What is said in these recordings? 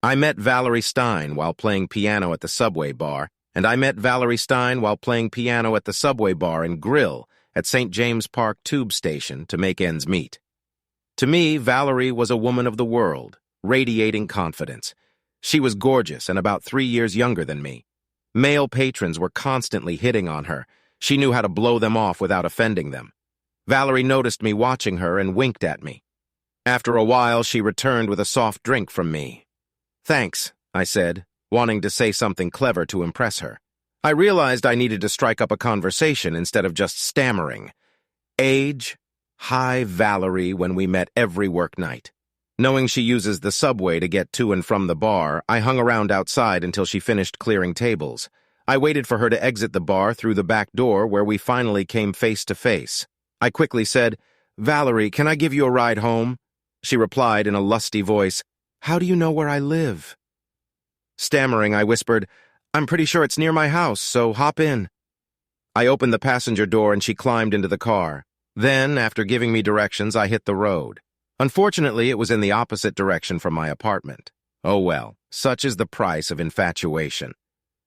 I met Valerie Stein while playing piano at the Subway bar, and I met Valerie Stein while playing piano at the Subway bar and grill at St. James Park Tube Station to make ends meet. To me, Valerie was a woman of the world, radiating confidence. She was gorgeous and about 3 years younger than me. Male patrons were constantly hitting on her. She knew how to blow them off without offending them. Valerie noticed me watching her and winked at me. After a while, she returned with a soft drink from me. "Thanks," I said, wanting to say something clever to impress her. I realized I needed to strike up a conversation instead of just stammering. Age? Hi, Valerie, when we met every work night. Knowing she uses the subway to get to and from the bar, I hung around outside until she finished clearing tables. I waited for her to exit the bar through the back door where we finally came face to face. I quickly said, "Valerie, can I give you a ride home?" She replied in a lusty voice, "How do you know where I live?" Stammering, I whispered, "I'm pretty sure it's near my house, so hop in." I opened the passenger door and she climbed into the car. Then, after giving me directions, I hit the road. Unfortunately, it was in the opposite direction from my apartment. Oh well, such is the price of infatuation.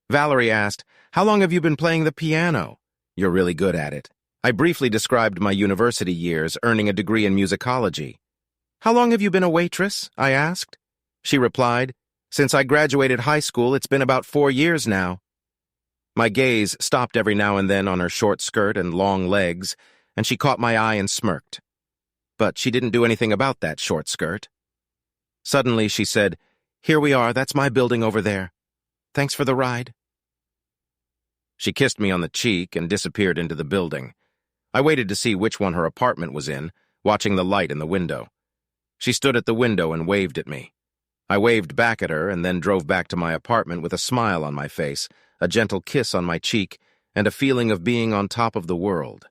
Valerie asked, "How long have you been playing the piano?" "You're really good at it." I briefly described my university years, earning a degree in musicology. "How long have you been a waitress?" I asked. She replied, "Since I graduated high school, it's been about 4 years now." My gaze stopped every now and then on her short skirt and long legs, and she caught my eye and smirked. But she didn't do anything about that short skirt. Suddenly she said, "Here we are, that's my building over there. Thanks for the ride." She kissed me on the cheek and disappeared into the building. I waited to see which one her apartment was in, watching the light in the window. She stood at the window and waved at me. I waved back at her and then drove back to my apartment with a smile on my face, a gentle kiss on my cheek, and a feeling of being on top of the world.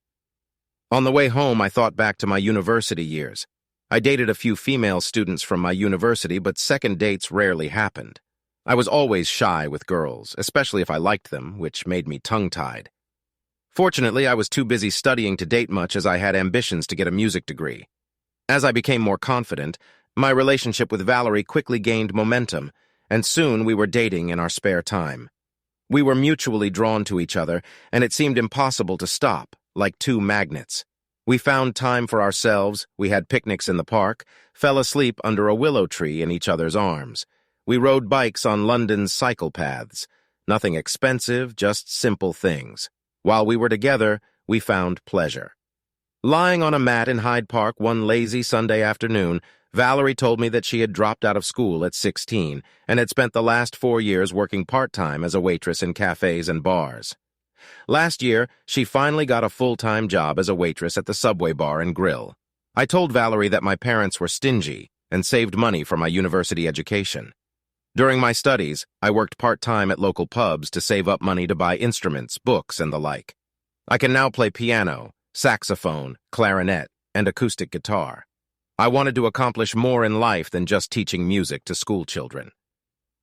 On the way home, I thought back to my university years. I dated a few female students from my university, but second dates rarely happened. I was always shy with girls, especially if I liked them, which made me tongue-tied. Fortunately, I was too busy studying to date much as I had ambitions to get a music degree. As I became more confident, my relationship with Valerie quickly gained momentum, and soon we were dating in our spare time. We were mutually drawn to each other, and it seemed impossible to stop, like two magnets. We found time for ourselves, we had picnics in the park, fell asleep under a willow tree in each other's arms. We rode bikes on London's cycle paths. Nothing expensive, just simple things. While we were together, we found pleasure. Lying on a mat in Hyde Park one lazy Sunday afternoon, Valerie told me that she had dropped out of school at 16 and had spent the last 4 years working part-time as a waitress in cafes and bars. Last year, she finally got a full-time job as a waitress at the Subway bar and grill. I told Valerie that my parents were stingy and saved money for my university education. During my studies, I worked part-time at local pubs to save up money to buy instruments, books, and the like. I can now play piano, saxophone, clarinet, and acoustic guitar. I wanted to accomplish more in life than just teaching music to school children.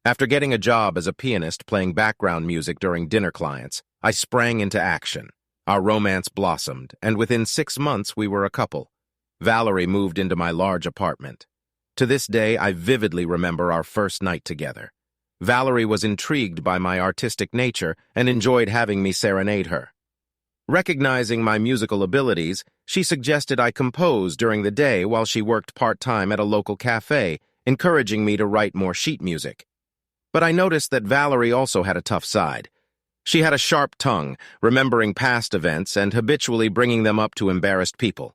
After getting a job as a pianist playing background music during dinner clients, I sprang into action. Our romance blossomed, and within 6 months we were a couple. Valerie moved into my large apartment. To this day, I vividly remember our first night together. Valerie was intrigued by my artistic nature and enjoyed having me serenade her. Recognizing my musical abilities, she suggested I compose during the day while she worked part-time at a local cafe, encouraging me to write more sheet music. But I noticed that Valerie also had a tough side. She had a sharp tongue, remembering past events and habitually bringing them up to embarrassed people.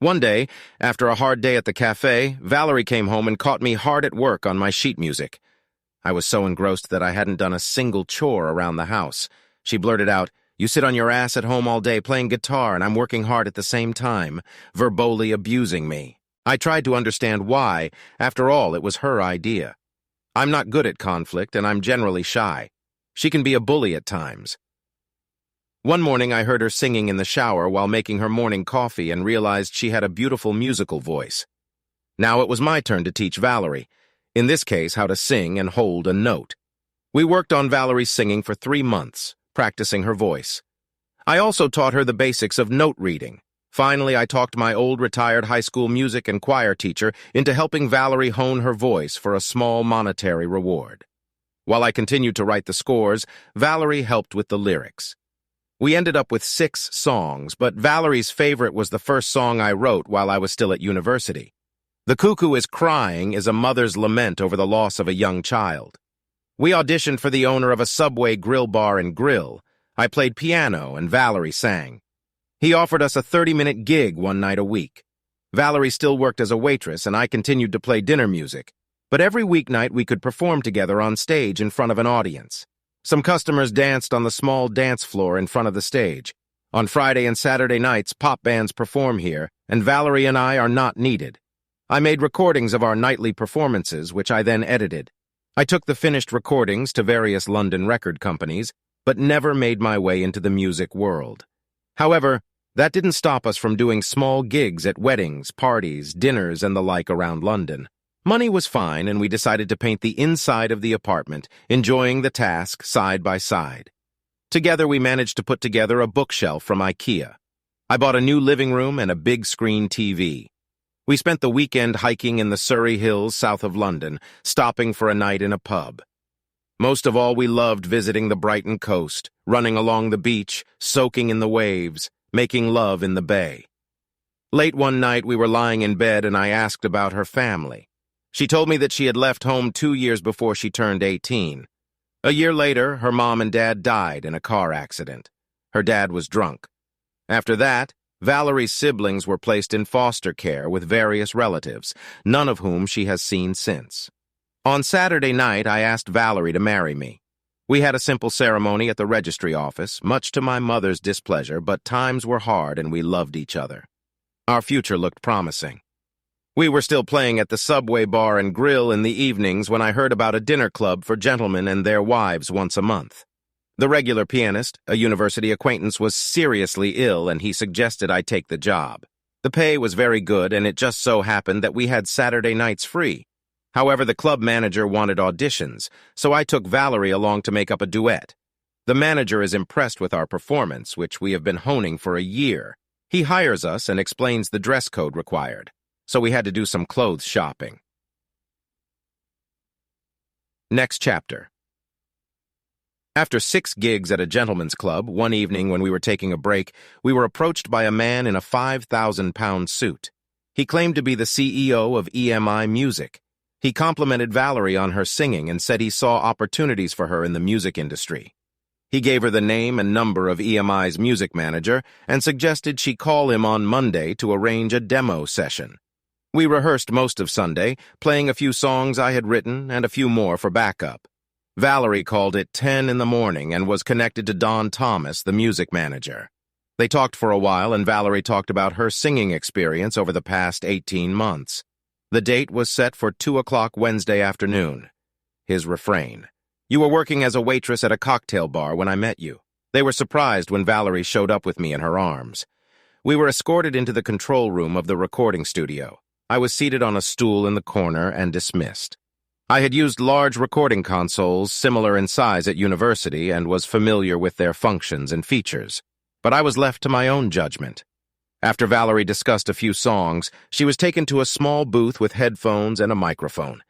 One day, after a hard day at the cafe, Valerie came home and caught me hard at work on my sheet music. I was so engrossed that I hadn't done a single chore around the house. She blurted out, "You sit on your ass at home all day playing guitar and I'm working hard at the same time," verbally abusing me. I tried to understand why. After all, it was her idea. I'm not good at conflict and I'm generally shy. She can be a bully at times. One morning I heard her singing in the shower while making her morning coffee and realized she had a beautiful musical voice. Now it was my turn to teach Valerie, in this case how to sing and hold a note. We worked on Valerie's singing for 3 months, practicing her voice. I also taught her the basics of note reading, Finally, I talked my old retired high school music and choir teacher into helping Valerie hone her voice for a small monetary reward. While I continued to write the scores, Valerie helped with the lyrics. We ended up with 6 songs, but Valerie's favorite was the first song I wrote while I was still at university. The Cuckoo is Crying is a mother's lament over the loss of a young child. We auditioned for the owner of a Subway grill bar and grill. I played piano and Valerie sang. He offered us a 30-minute gig one night a week. Valerie still worked as a waitress and I continued to play dinner music, but every weeknight we could perform together on stage in front of an audience. Some customers danced on the small dance floor in front of the stage. On Friday and Saturday nights, pop bands perform here, and Valerie and I are not needed. I made recordings of our nightly performances, which I then edited. I took the finished recordings to various London record companies, but never made my way into the music world. However, that didn't stop us from doing small gigs at weddings, parties, dinners, and the like around London. Money was fine, and we decided to paint the inside of the apartment, enjoying the task side by side. Together, we managed to put together a bookshelf from IKEA. I bought a new living room and a big screen TV. We spent the weekend hiking in the Surrey Hills south of London, stopping for a night in a pub. Most of all, we loved visiting the Brighton coast, running along the beach, soaking in the waves, making love in the bay. Late one night, we were lying in bed and I asked about her family. She told me that she had left home 2 years before she turned 18. A year later, her mom and dad died in a car accident. Her dad was drunk. After that, Valerie's siblings were placed in foster care with various relatives, none of whom she has seen since. On Saturday night, I asked Valerie to marry me. We had a simple ceremony at the registry office, much to my mother's displeasure, but times were hard and we loved each other. Our future looked promising. We were still playing at the Subway bar and grill in the evenings when I heard about a dinner club for gentlemen and their wives once a month. The regular pianist, a university acquaintance, was seriously ill and he suggested I take the job. The pay was very good and it just so happened that we had Saturday nights free. However, the club manager wanted auditions, so I took Valerie along to make up a duet. The manager is impressed with our performance, which we have been honing for a year. He hires us and explains the dress code required, so we had to do some clothes shopping. Next chapter. After 6 gigs at a gentleman's club, one evening when we were taking a break, we were approached by a man in a £5,000 suit. He claimed to be the CEO of EMI Music. He complimented Valerie on her singing and said he saw opportunities for her in the music industry. He gave her the name and number of EMI's music manager and suggested she call him on Monday to arrange a demo session. We rehearsed most of Sunday, playing a few songs I had written and a few more for backup. Valerie called at 10 in the morning and was connected to Don Thomas, the music manager. They talked for a while and Valerie talked about her singing experience over the past 18 months. The date was set for 2 o'clock Wednesday afternoon. His refrain: "You were working as a waitress at a cocktail bar when I met you." They were surprised when Valerie showed up with me in her arms. We were escorted into the control room of the recording studio. I was seated on a stool in the corner and dismissed. I had used large recording consoles similar in size at university and was familiar with their functions and features, but I was left to my own judgment. After Valerie discussed a few songs, she was taken to a small booth with headphones and a microphone.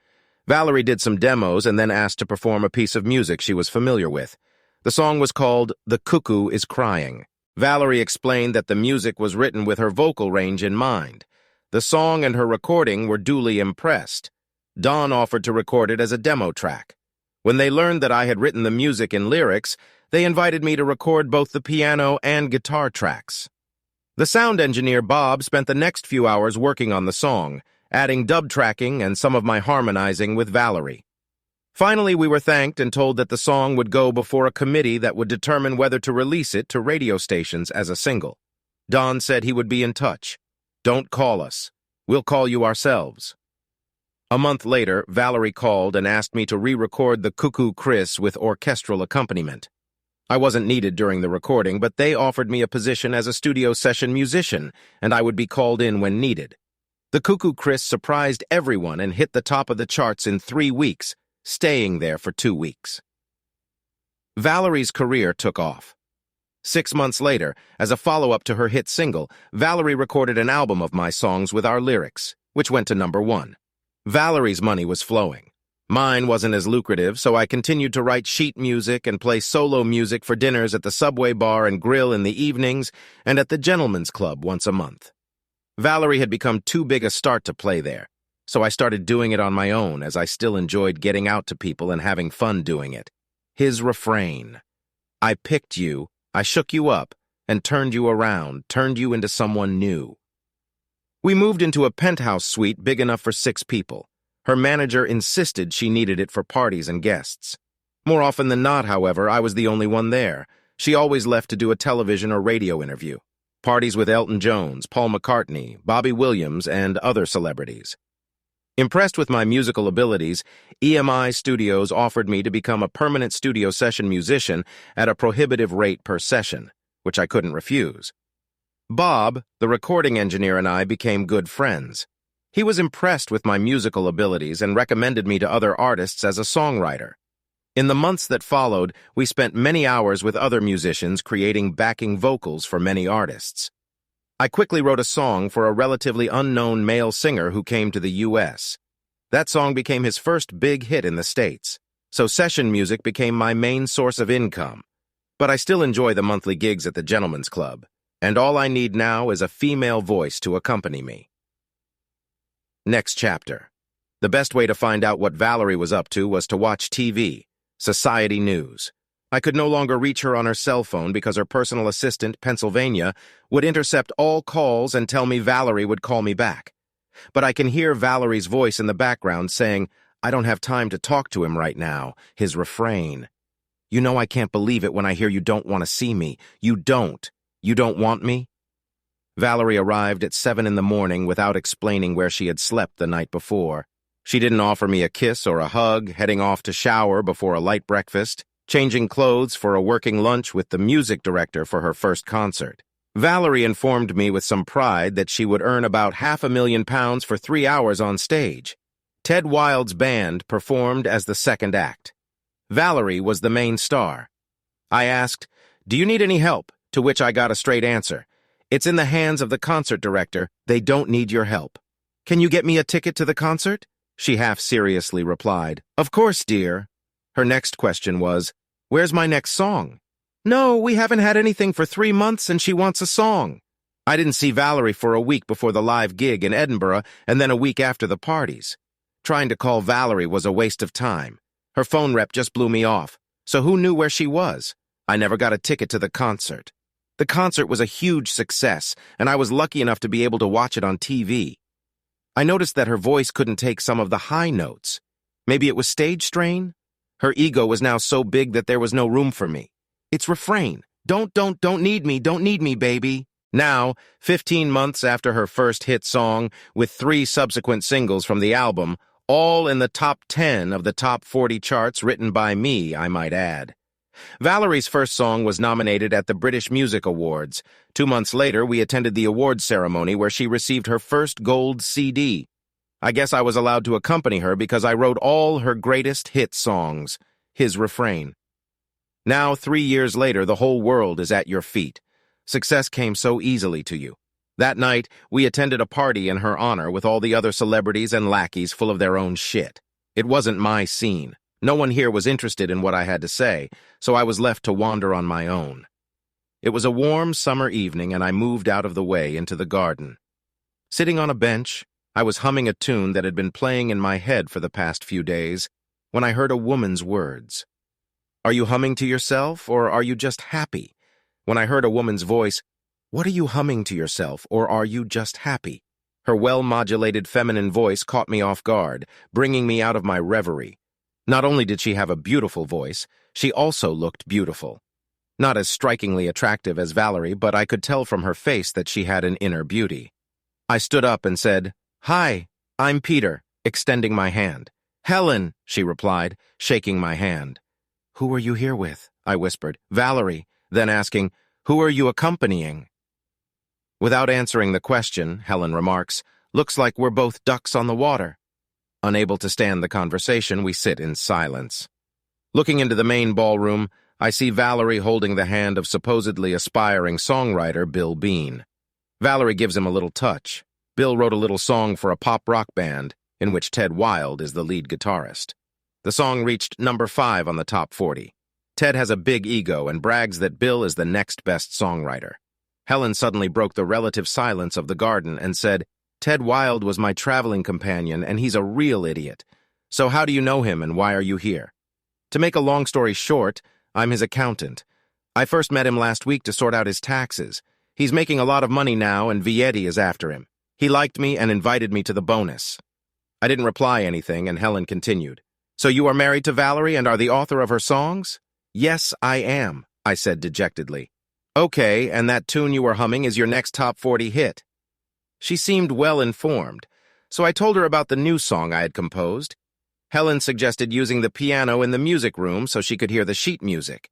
Valerie did some demos and then asked to perform a piece of music she was familiar with. The song was called "The Cuckoo is Crying." Valerie explained that the music was written with her vocal range in mind. The song and her recording were duly impressed. Don offered to record it as a demo track. When they learned that I had written the music and lyrics, they invited me to record both the piano and guitar tracks. The sound engineer, Bob, spent the next few hours working on the song, adding dub tracking and some of my harmonizing with Valerie. Finally, we were thanked and told that the song would go before a committee that would determine whether to release it to radio stations as a single. Don said he would be in touch. "Don't call us. We'll call you ourselves." A month later, Valerie called and asked me to re-record the Cuckoo Chris with orchestral accompaniment. I wasn't needed during the recording, but they offered me a position as a studio session musician, and I would be called in when needed. The Cuckoo Chris surprised everyone and hit the top of the charts in 3 weeks, staying there for 2 weeks. Valerie's career took off. 6 months later, as a follow-up to her hit single, Valerie recorded an album of my songs with our lyrics, which went to #1. Valerie's money was flowing. Mine wasn't as lucrative, so I continued to write sheet music and play solo music for dinners at the Subway Bar and Grill in the evenings and at the Gentlemen's Club once a month. Valerie had become too big a start to play there, so I started doing it on my own as I still enjoyed getting out to people and having fun doing it. His refrain: I picked you, I shook you up, and turned you around, turned you into someone new. We moved into a penthouse suite big enough for 6 people. Her manager insisted she needed it for parties and guests. More often than not, however, I was the only one there. She always left to do a television or radio interview. Parties with Elton Jones, Paul McCartney, Bobby Williams, and other celebrities. Impressed with my musical abilities, EMI Studios offered me to become a permanent studio session musician at a prohibitive rate per session, which I couldn't refuse. Bob, the recording engineer, and I became good friends. He was impressed with my musical abilities and recommended me to other artists as a songwriter. In the months that followed, we spent many hours with other musicians creating backing vocals for many artists. I quickly wrote a song for a relatively unknown male singer who came to the U.S. That song became his first big hit in the States, so session music became my main source of income. But I still enjoy the monthly gigs at the Gentlemen's Club, and all I need now is a female voice to accompany me. Next chapter. The best way to find out what Valerie was up to was to watch TV, society news. I could no longer reach her on her cell phone because her personal assistant, Pennsylvania, would intercept all calls and tell me Valerie would call me back. But I can hear Valerie's voice in the background saying, I don't have time to talk to him right now, his refrain. You know I can't believe it when I hear you don't want to see me. You don't. You don't want me? Valerie arrived at 7 in the morning without explaining where she had slept the night before. She didn't offer me a kiss or a hug, heading off to shower before a light breakfast, changing clothes for a working lunch with the music director for her first concert. Valerie informed me with some pride that she would earn about £500,000 for 3 hours on stage. Ted Wild's band performed as the second act. Valerie was the main star. I asked, "Do you need any help?" To which I got a straight answer. "It's in the hands of the concert director. They don't need your help." "Can you get me a ticket to the concert?" She half-seriously replied. "Of course, dear." Her next question was, "Where's my next song?" "No, we haven't had anything for 3 months and she wants a song." I didn't see Valerie for a week before the live gig in Edinburgh and then a week after the parties. Trying to call Valerie was a waste of time. Her phone rep just blew me off, so who knew where she was? I never got a ticket to the concert. The concert was a huge success, and I was lucky enough to be able to watch it on TV. I noticed that her voice couldn't take some of the high notes. Maybe it was stage strain? Her ego was now so big that there was no room for me. It's refrain. Don't need me, baby. Now, 15 months after her first hit song, with 3 subsequent singles from the album, all in the top 10 of the top 40 charts written by me, I might add. Valerie's first song was nominated at the British Music Awards. 2 months later, we attended the awards ceremony where she received her first gold CD. I guess I was allowed to accompany her because I wrote all her greatest hit songs, his refrain. Now, 3 years later, the whole world is at your feet. Success came so easily to you. That night, we attended a party in her honor with all the other celebrities and lackeys full of their own shit. It wasn't my scene. No one here was interested in what I had to say, so I was left to wander on my own. It was a warm summer evening, and I moved out of the way into the garden. Sitting on a bench, I was humming a tune that had been playing in my head for the past few days when I heard a woman's words. "Are you humming to yourself, or are you just happy?" When I heard a woman's voice, "What are you humming to yourself, or are you just happy?" Her well-modulated feminine voice caught me off guard, bringing me out of my reverie. Not only did she have a beautiful voice, she also looked beautiful. Not as strikingly attractive as Valerie, but I could tell from her face that she had an inner beauty. I stood up and said, "Hi, I'm Peter," extending my hand. "Helen," she replied, shaking my hand. "Who are you here with?" I whispered. "Valerie," then asking, "Who are you accompanying?" Without answering the question, Helen remarks, "Looks like we're both ducks on the water." Unable to stand the conversation, we sit in silence. Looking into the main ballroom, I see Valerie holding the hand of supposedly aspiring songwriter Bill Bean. Valerie gives him a little touch. Bill wrote a little song for a pop-rock band in which Ted Wilde is the lead guitarist. The song reached number 5 on the top 40. Ted has a big ego and brags that Bill is the next best songwriter. Helen suddenly broke the relative silence of the garden and said, "Ted Wilde was my traveling companion, and he's a real idiot. So how do you know him, and why are you here?" To make a long story short, I'm his accountant. I first met him last week to sort out his taxes. He's making a lot of money now, and Vietti is after him. He liked me and invited me to the bonus. I didn't reply anything, and Helen continued. "So you are married to Valerie and are the author of her songs?" "Yes, I am," I said dejectedly. "Okay, and that tune you were humming is your next top 40 hit." She seemed well-informed, so I told her about the new song I had composed. Helen suggested using the piano in the music room so she could hear the sheet music.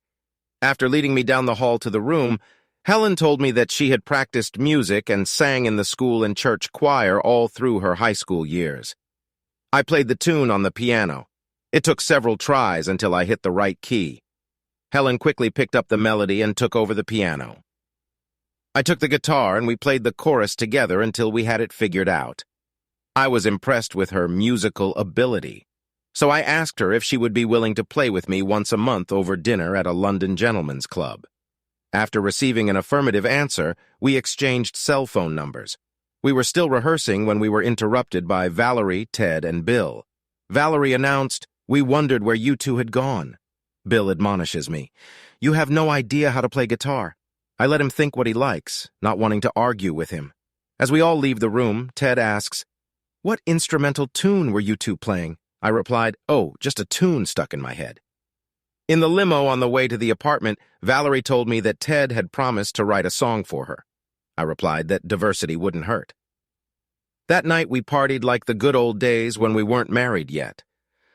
After leading me down the hall to the room, Helen told me that she had practiced music and sang in the school and church choir all through her high school years. I played the tune on the piano. It took several tries until I hit the right key. Helen quickly picked up the melody and took over the piano. I took the guitar and we played the chorus together until we had it figured out. I was impressed with her musical ability, so I asked her if she would be willing to play with me once a month over dinner at a London gentleman's club. After receiving an affirmative answer, we exchanged cell phone numbers. We were still rehearsing when we were interrupted by Valerie, Ted, and Bill. Valerie announced, "We wondered where you two had gone." Bill admonishes me, "You have no idea how to play guitar." I let him think what he likes, not wanting to argue with him. As we all leave the room, Ted asks, "What instrumental tune were you two playing?" I replied, "Oh, just a tune stuck in my head." In the limo on the way to the apartment, Valerie told me that Ted had promised to write a song for her. I replied that diversity wouldn't hurt. That night we partied like the good old days when we weren't married yet.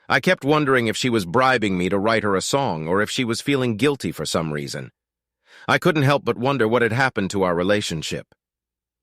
I kept wondering if she was bribing me to write her a song or if she was feeling guilty for some reason. I couldn't help but wonder what had happened to our relationship.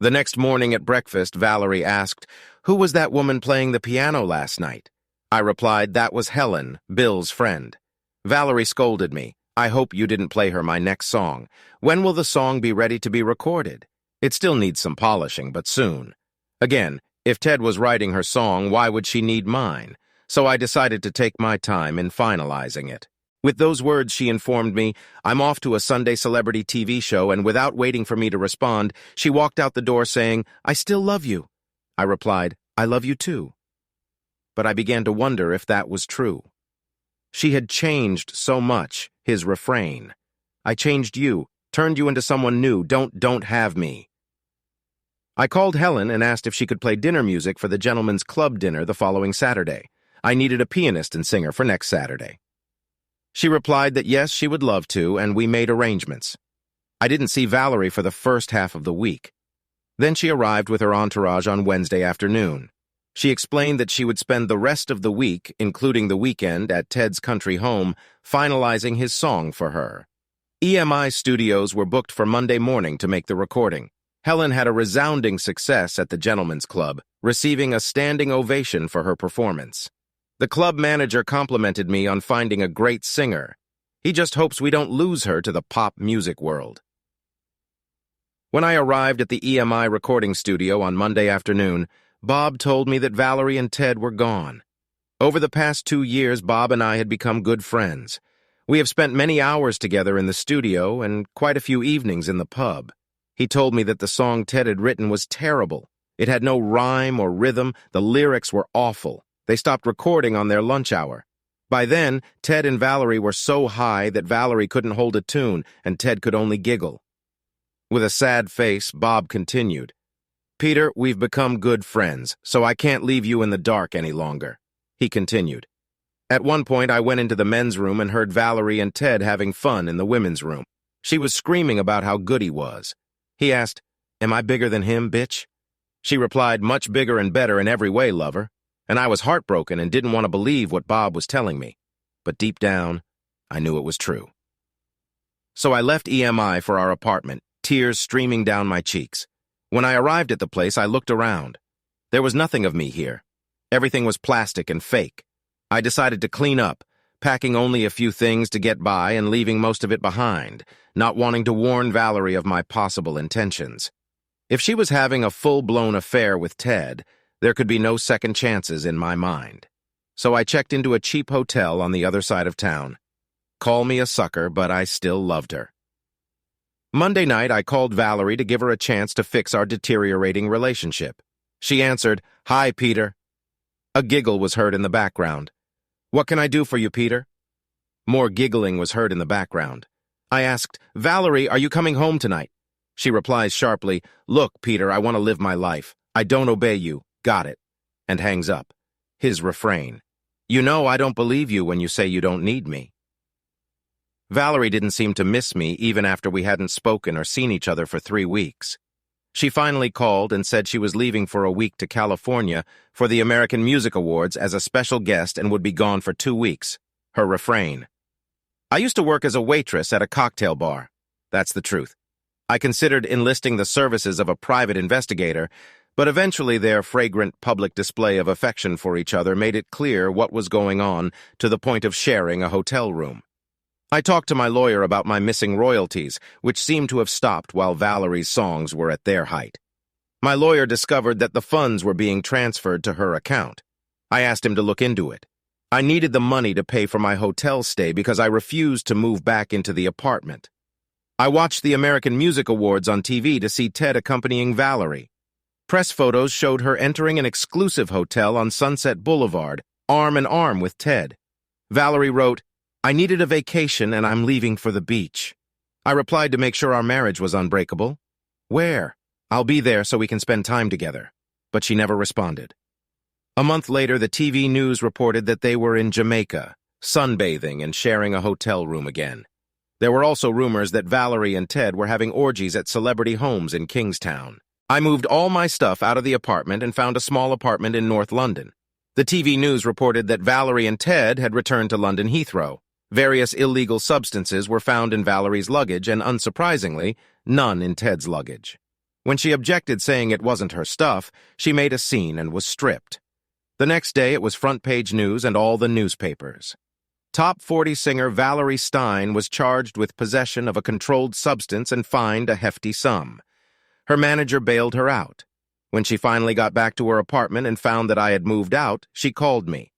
The next morning at breakfast, Valerie asked, "Who was that woman playing the piano last night?" I replied, "That was Helen, Bill's friend." Valerie scolded me. "I hope you didn't play her my next song. When will the song be ready to be recorded?" "It still needs some polishing, but soon." Again, if Ted was writing her song, why would she need mine? So I decided to take my time in finalizing it. With those words, she informed me, "I'm off to a Sunday celebrity TV show," and without waiting for me to respond, she walked out the door saying, "I still love you." I replied, "I love you too." But I began to wonder if that was true. She had changed so much, his refrain. "I changed you, turned you into someone new, don't have me." I called Helen and asked if she could play dinner music for the gentleman's club dinner the following Saturday. I needed a pianist and singer for next Saturday. She replied that yes, she would love to, and we made arrangements. I didn't see Valerie for the first half of the week. Then she arrived with her entourage on Wednesday afternoon. She explained that she would spend the rest of the week, including the weekend, at Ted's country home, finalizing his song for her. EMI studios were booked for Monday morning to make the recording. Helen had a resounding success at the Gentlemen's Club, receiving a standing ovation for her performance. The club manager complimented me on finding a great singer. He just hopes we don't lose her to the pop music world. When I arrived at the EMI recording studio on Monday afternoon, Bob told me that Valerie and Ted were gone. Over the past 2 years, Bob and I had become good friends. We have spent many hours together in the studio and quite a few evenings in the pub. He told me that the song Ted had written was terrible. It had no rhyme or rhythm, the lyrics were awful. They stopped recording on their lunch hour. By then, Ted and Valerie were so high that Valerie couldn't hold a tune and Ted could only giggle. With a sad face, Bob continued, "Peter, we've become good friends, so I can't leave you in the dark any longer." He continued, "At one point, I went into the men's room and heard Valerie and Ted having fun in the women's room. She was screaming about how good he was. He asked, 'Am I bigger than him, bitch?' She replied, 'Much bigger and better in every way, lover.' And I was heartbroken and didn't want to believe what Bob was telling me. But deep down, I knew it was true. So I left EMI for our apartment, tears streaming down my cheeks. When I arrived at the place, I looked around. There was nothing of me here. Everything was plastic and fake. I decided to clean up, packing only a few things to get by and leaving most of it behind, not wanting to warn Valerie of my possible intentions. If she was having a full-blown affair with Ted, there could be no second chances in my mind. So I checked into a cheap hotel on the other side of town. Call me a sucker, but I still loved her. Monday night, I called Valerie to give her a chance to fix our deteriorating relationship. She answered, "Hi, Peter." A giggle was heard in the background. "What can I do for you, Peter?" More giggling was heard in the background. I asked, "Valerie, are you coming home tonight?" She replies sharply, "Look, Peter, I want to live my life. I don't obey you. Got it," and hangs up. His refrain, "You know I don't believe you when you say you don't need me." Valerie didn't seem to miss me even after we hadn't spoken or seen each other for 3 weeks. She finally called and said she was leaving for a week to California for the American Music Awards as a special guest and would be gone for 2 weeks. Her refrain, "I used to work as a waitress at a cocktail bar." That's the truth. I considered enlisting the services of a private investigator, but eventually their fragrant public display of affection for each other made it clear what was going on to the point of sharing a hotel room. I talked to my lawyer about my missing royalties, which seemed to have stopped while Valerie's songs were at their height. My lawyer discovered that the funds were being transferred to her account. I asked him to look into it. I needed the money to pay for my hotel stay because I refused to move back into the apartment. I watched the American Music Awards on TV to see Ted accompanying Valerie. Press photos showed her entering an exclusive hotel on Sunset Boulevard, arm in arm with Ted. Valerie wrote, "I needed a vacation and I'm leaving for the beach." I replied to make sure our marriage was unbreakable. "Where?" "I'll be there so we can spend time together." But she never responded. A month later, the TV news reported that they were in Jamaica, sunbathing and sharing a hotel room again. There were also rumors that Valerie and Ted were having orgies at celebrity homes in Kingstown. I moved all my stuff out of the apartment and found a small apartment in North London. The TV news reported that Valerie and Ted had returned to London Heathrow. Various illegal substances were found in Valerie's luggage and, unsurprisingly, none in Ted's luggage. When she objected, saying it wasn't her stuff, she made a scene and was stripped. The next day, it was front-page news and all the newspapers. Top 40 singer Valerie Stein was charged with possession of a controlled substance and fined a hefty sum. Her manager bailed her out. When she finally got back to her apartment and found that I had moved out, she called me.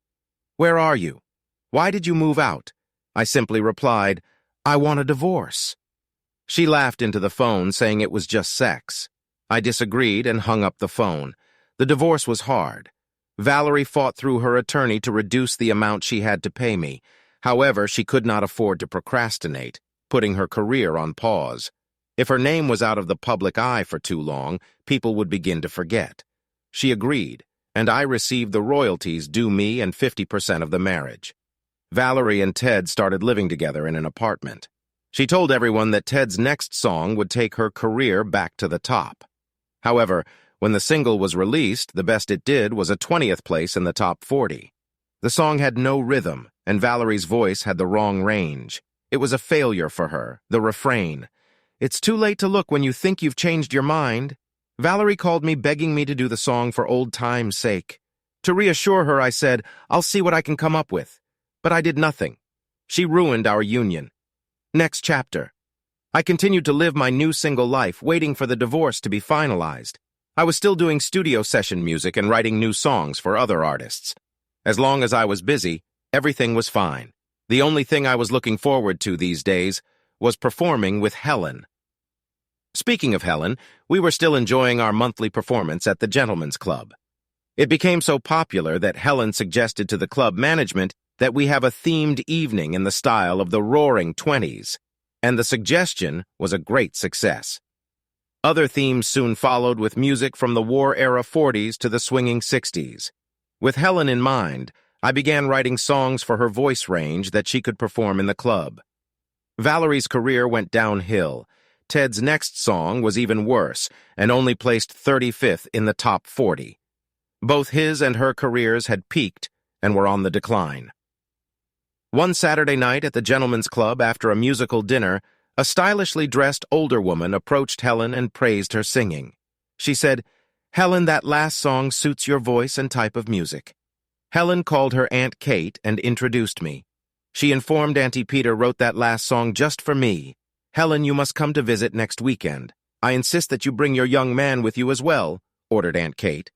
"Where are you? Why did you move out?" I simply replied, "I want a divorce." She laughed into the phone, saying it was just sex. I disagreed and hung up the phone. The divorce was hard. Valerie fought through her attorney to reduce the amount she had to pay me. However, she could not afford to procrastinate, putting her career on pause. If her name was out of the public eye for too long, people would begin to forget. She agreed, and I received the royalties due me and 50% of the marriage. Valerie and Ted started living together in an apartment. She told everyone that Ted's next song would take her career back to the top. However, when the single was released, the best it did was a 20th place in the top 40. The song had no rhythm, and Valerie's voice had the wrong range. It was a failure for her, the refrain. "It's too late to look when you think you've changed your mind." Valerie called me begging me to do the song for old time's sake. To reassure her, I said, "I'll see what I can come up with." But I did nothing. She ruined our union. Next chapter. I continued to live my new single life, waiting for the divorce to be finalized. I was still doing studio session music and writing new songs for other artists. As long as I was busy, everything was fine. The only thing I was looking forward to these days was performing with Helen. Speaking of Helen, we were still enjoying our monthly performance at the Gentlemen's Club. It became so popular that Helen suggested to the club management that we have a themed evening in the style of the Roaring '20s, and the suggestion was a great success. Other themes soon followed, with music from the war-era '40s to the swinging '60s. With Helen in mind, I began writing songs for her voice range that she could perform in the club. Valerie's career went downhill. Ted's next song was even worse and only placed 35th in the top 40. Both his and her careers had peaked and were on the decline. One Saturday night at the Gentlemen's Club, after a musical dinner, a stylishly dressed older woman approached Helen and praised her singing. She said, "Helen, that last song suits your voice and type of music." Helen called her Aunt Kate and introduced me. She informed Auntie Peter wrote that last song just for me. Helen, you must come to visit next weekend. I insist that you bring your young man with you as well, ordered Aunt Kate.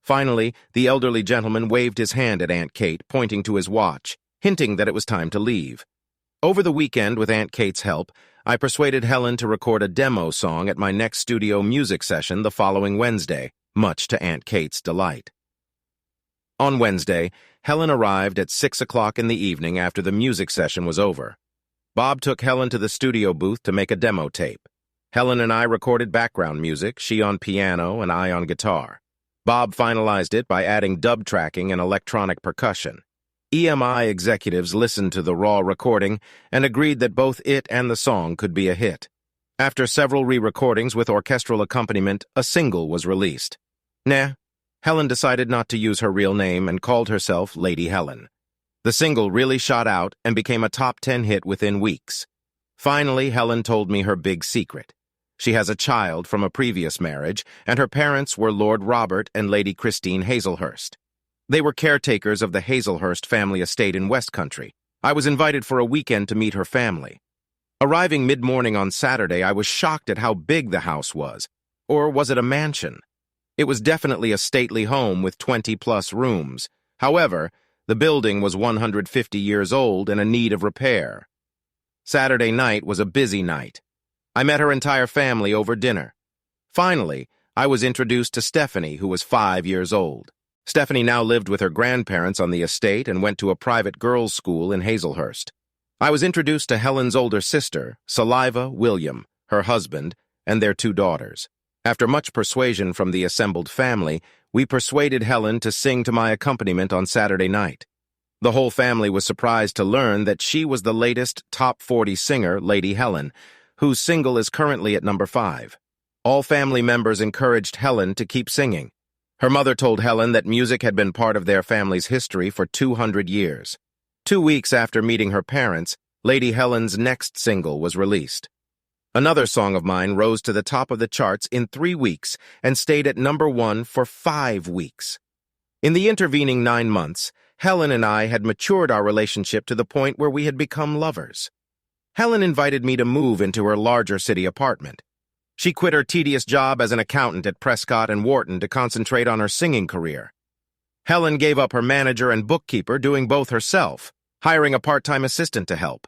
Finally, the elderly gentleman waved his hand at Aunt Kate, pointing to his watch, hinting that it was time to leave. Over the weekend, with Aunt Kate's help, I persuaded Helen to record a demo song at my next studio music session the following Wednesday, much to Aunt Kate's delight. On Wednesday, Helen arrived at 6 o'clock in the evening after the music session was over. Bob took Helen to the studio booth to make a demo tape. Helen and I recorded background music, she on piano and I on guitar. Bob finalized it by adding dub tracking and electronic percussion. EMI executives listened to the raw recording and agreed that both it and the song could be a hit. After several re-recordings with orchestral accompaniment, a single was released. Helen decided not to use her real name and called herself Lady Helen. The single really shot out and became a top 10 hit within weeks. Finally, Helen told me her big secret. She has a child from a previous marriage, and her parents were Lord Robert and Lady Christine Hazelhurst. They were caretakers of the Hazelhurst family estate in West Country. I was invited for a weekend to meet her family. Arriving mid-morning on Saturday, I was shocked at how big the house was. Or was it a mansion? It was definitely a stately home with 20-plus rooms. However, the building was 150 years old and in need of repair. Saturday night was a busy night. I met her entire family over dinner. Finally, I was introduced to Stephanie, who was 5 years old. Stephanie now lived with her grandparents on the estate and went to a private girls' school in Hazelhurst. I was introduced to Helen's older sister, Saliva William, her husband, and their 2 daughters. After much persuasion from the assembled family, we persuaded Helen to sing to my accompaniment on Saturday night. The whole family was surprised to learn that she was the latest top 40 singer, Lady Helen, whose single is currently at number 5. All family members encouraged Helen to keep singing. Her mother told Helen that music had been part of their family's history for 200 years. 2 weeks after meeting her parents, Lady Helen's next single was released. Another song of mine rose to the top of the charts in 3 weeks and stayed at number 1 for 5 weeks. In the intervening 9 months, Helen and I had matured our relationship to the point where we had become lovers. Helen invited me to move into her larger city apartment. She quit her tedious job as an accountant at Prescott and Wharton to concentrate on her singing career. Helen gave up her manager and bookkeeper, doing both herself, hiring a part-time assistant to help.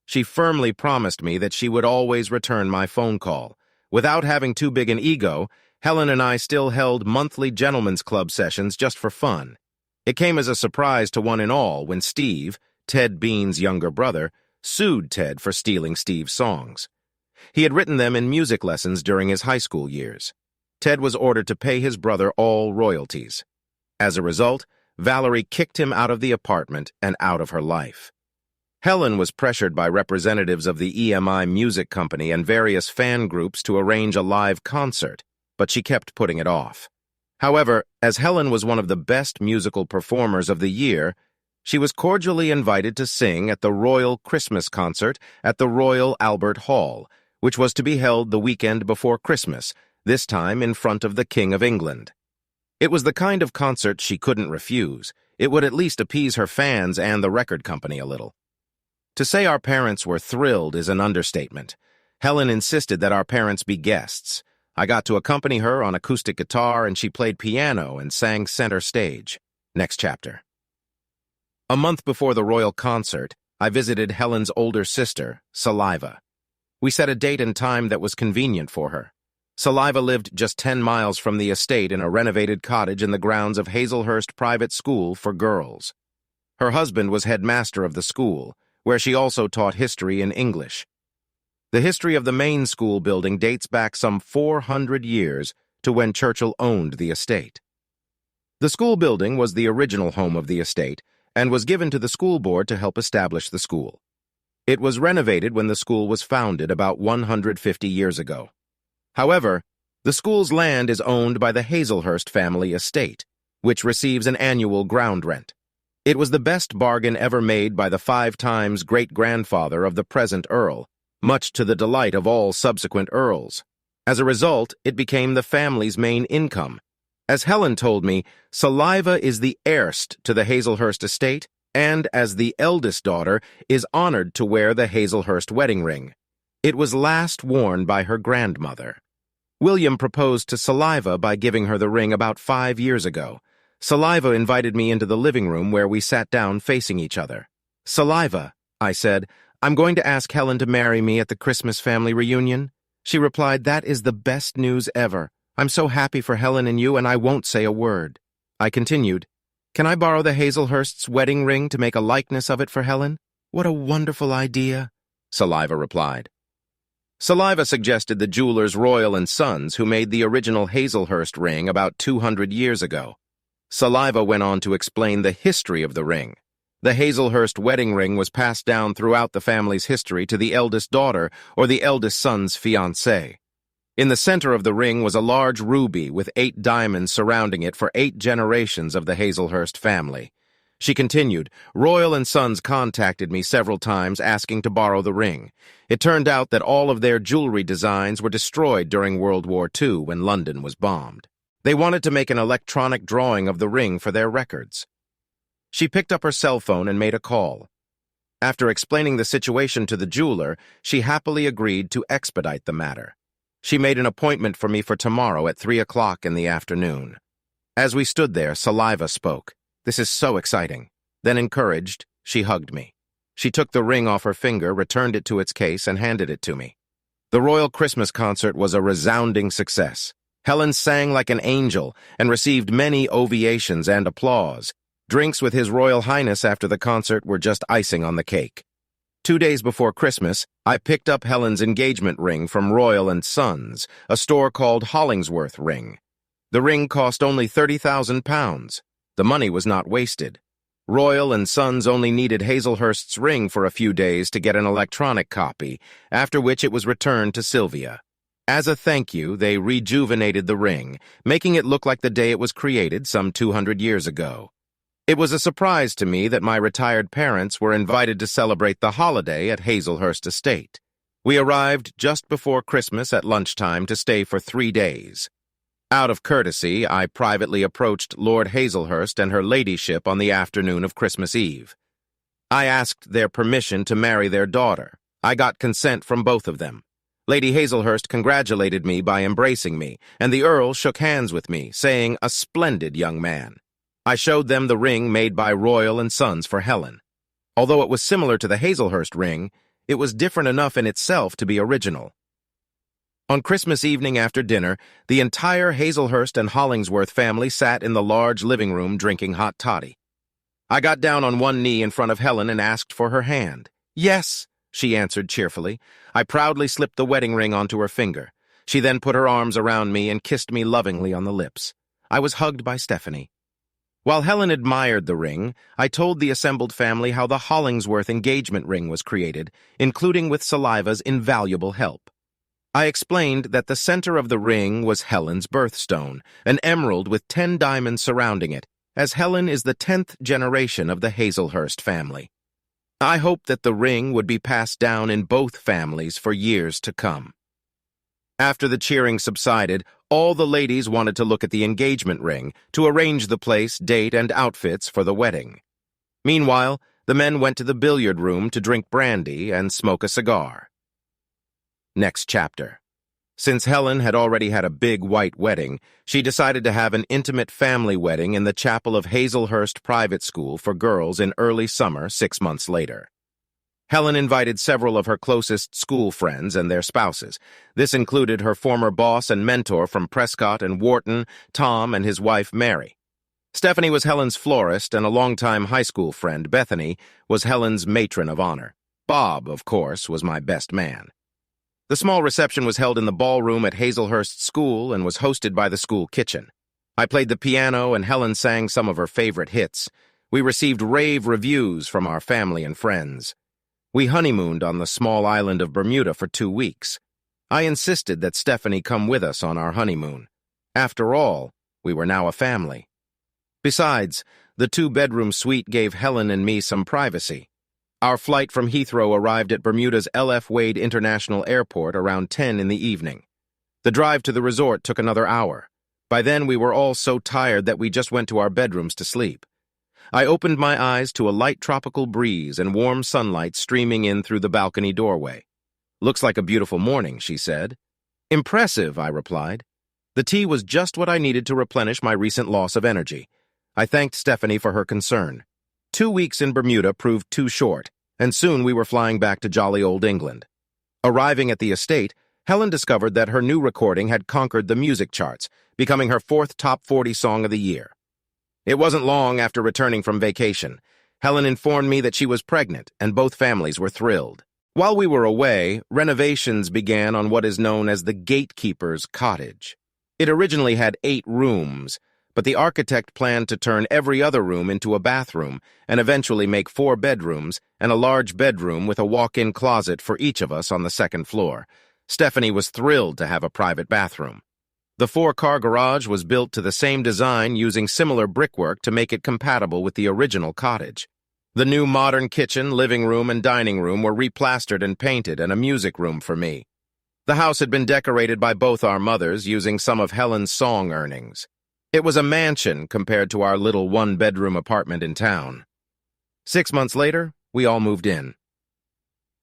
She firmly promised me that she would always return my phone call. Without having too big an ego, Helen and I still held monthly gentlemen's club sessions just for fun. It came as a surprise to one and all when Steve, Ted Bean's younger brother, sued Ted for stealing Steve's songs. He had written them in music lessons during his high school years. Ted was ordered to pay his brother all royalties. As a result, Valerie kicked him out of the apartment and out of her life. Helen was pressured by representatives of the EMI Music Company and various fan groups to arrange a live concert, but she kept putting it off. However, as Helen was one of the best musical performers of the year, she was cordially invited to sing at the Royal Christmas Concert at the Royal Albert Hall, which was to be held the weekend before Christmas, this time in front of the King of England. It was the kind of concert she couldn't refuse. It would at least appease her fans and the record company a little. To say our parents were thrilled is an understatement. Helen insisted that our parents be guests. I got to accompany her on acoustic guitar, and she played piano and sang center stage. Next chapter. A month before the royal concert, I visited Helen's older sister, Saliva. We set a date and time that was convenient for her. Saliva lived just 10 miles from the estate in a renovated cottage in the grounds of Hazelhurst Private School for Girls. Her husband was headmaster of the school, where she also taught history and English. The history of the main school building dates back some 400 years to when Churchill owned the estate. The school building was the original home of the estate and was given to the school board to help establish the school. It was renovated when the school was founded about 150 years ago. However, the school's land is owned by the Hazelhurst family estate, which receives an annual ground rent. It was the best bargain ever made by the 5 times great-grandfather of the present Earl, much to the delight of all subsequent Earls. As a result, it became the family's main income. As Helen told me, Saliva is the heiress to the Hazelhurst estate, and as the eldest daughter, is honored to wear the Hazelhurst wedding ring. It was last worn by her grandmother. William proposed to Saliva by giving her the ring about 5 years ago. Saliva invited me into the living room where we sat down facing each other. "Saliva," I said, "I'm going to ask Helen to marry me at the Christmas family reunion." She replied, "That is the best news ever. I'm so happy for Helen and you, and I won't say a word." I continued, "Can I borrow the Hazelhurst's wedding ring to make a likeness of it for Helen?" "What a wonderful idea," Saliva replied. Saliva suggested the jewelers Royal and Sons who made the original Hazelhurst ring about 200 years ago. Saliva went on to explain the history of the ring. The Hazelhurst wedding ring was passed down throughout the family's history to the eldest daughter or the eldest son's fiancé. In the center of the ring was a large ruby with 8 diamonds surrounding it for 8 generations of the Hazelhurst family. She continued, "Royal and Sons contacted me several times asking to borrow the ring. It turned out that all of their jewelry designs were destroyed during World War II when London was bombed. They wanted to make an electronic drawing of the ring for their records." She picked up her cell phone and made a call. After explaining the situation to the jeweler, she happily agreed to expedite the matter. She made an appointment for me for tomorrow at 3 o'clock in the afternoon. As we stood there, Saliva spoke. "This is so exciting." Then, encouraged, she hugged me. She took the ring off her finger, returned it to its case, and handed it to me. The Royal Christmas concert was a resounding success. Helen sang like an angel and received many ovations and applause. Drinks with His Royal Highness after the concert were just icing on the cake. 2 days before Christmas, I picked up Helen's engagement ring from Royal and Sons, a store called Hollingsworth Ring. The ring cost only £30,000. The money was not wasted. Royal and Sons only needed Hazelhurst's ring for a few days to get an electronic copy, after which it was returned to Sylvia. As a thank you, they rejuvenated the ring, making it look like the day it was created some 200 years ago. It was a surprise to me that my retired parents were invited to celebrate the holiday at Hazelhurst Estate. We arrived just before Christmas at lunchtime to stay for 3 days. Out of courtesy, I privately approached Lord Hazelhurst and her ladyship on the afternoon of Christmas Eve. I asked their permission to marry their daughter. I got consent from both of them. Lady Hazelhurst congratulated me by embracing me, and the Earl shook hands with me, saying, "A splendid young man." I showed them the ring made by Royal and Sons for Helen. Although it was similar to the Hazelhurst ring, it was different enough in itself to be original. On Christmas evening after dinner, the entire Hazelhurst and Hollingsworth family sat in the large living room drinking hot toddy. I got down on one knee in front of Helen and asked for her hand. "Yes," she answered cheerfully. I proudly slipped the wedding ring onto her finger. She then put her arms around me and kissed me lovingly on the lips. I was hugged by Stephanie. While Helen admired the ring, I told the assembled family how the Hollingsworth engagement ring was created, including with Saliva's invaluable help. I explained that the center of the ring was Helen's birthstone, an emerald with 10 diamonds surrounding it, as Helen is the 10th generation of the Hazelhurst family. I hoped that the ring would be passed down in both families for years to come. After the cheering subsided, all the ladies wanted to look at the engagement ring to arrange the place, date, and outfits for the wedding. Meanwhile, the men went to the billiard room to drink brandy and smoke a cigar. Next chapter. Since Helen had already had a big white wedding, she decided to have an intimate family wedding in the chapel of Hazelhurst Private School for girls in early summer 6 months later. Helen invited several of her closest school friends and their spouses. This included her former boss and mentor from Prescott and Wharton, Tom, and his wife, Mary. Stephanie was Helen's florist, and a longtime high school friend, Bethany, was Helen's matron of honor. Bob, of course, was my best man. The small reception was held in the ballroom at Hazelhurst School and was hosted by the school kitchen. I played the piano and Helen sang some of her favorite hits. We received rave reviews from our family and friends. We honeymooned on the small island of Bermuda for 2 weeks. I insisted that Stephanie come with us on our honeymoon. After all, we were now a family. Besides, the 2-bedroom suite gave Helen and me some privacy. Our flight from Heathrow arrived at Bermuda's L.F. Wade International Airport around 10 in the evening. The drive to the resort took another hour. By then, we were all so tired that we just went to our bedrooms to sleep. I opened my eyes to a light tropical breeze and warm sunlight streaming in through the balcony doorway. "Looks like a beautiful morning," she said. "Impressive," I replied. The tea was just what I needed to replenish my recent loss of energy. I thanked Stephanie for her concern. 2 weeks in Bermuda proved too short, and soon we were flying back to jolly old England. Arriving at the estate, Helen discovered that her new recording had conquered the music charts, becoming her 4th top 40 song of the year. It wasn't long after returning from vacation. Helen informed me that she was pregnant, and both families were thrilled. While we were away, renovations began on what is known as the gatekeeper's cottage. It originally had 8 rooms, but the architect planned to turn every other room into a bathroom and eventually make 4 bedrooms and a large bedroom with a walk-in closet for each of us on the 2nd floor. Stephanie was thrilled to have a private bathroom. The 4-car garage was built to the same design using similar brickwork to make it compatible with the original cottage. The new modern kitchen, living room, and dining room were replastered and painted, and a music room for me. The house had been decorated by both our mothers using some of Helen's song earnings. It was a mansion compared to our little 1-bedroom apartment in town. 6 months later, we all moved in.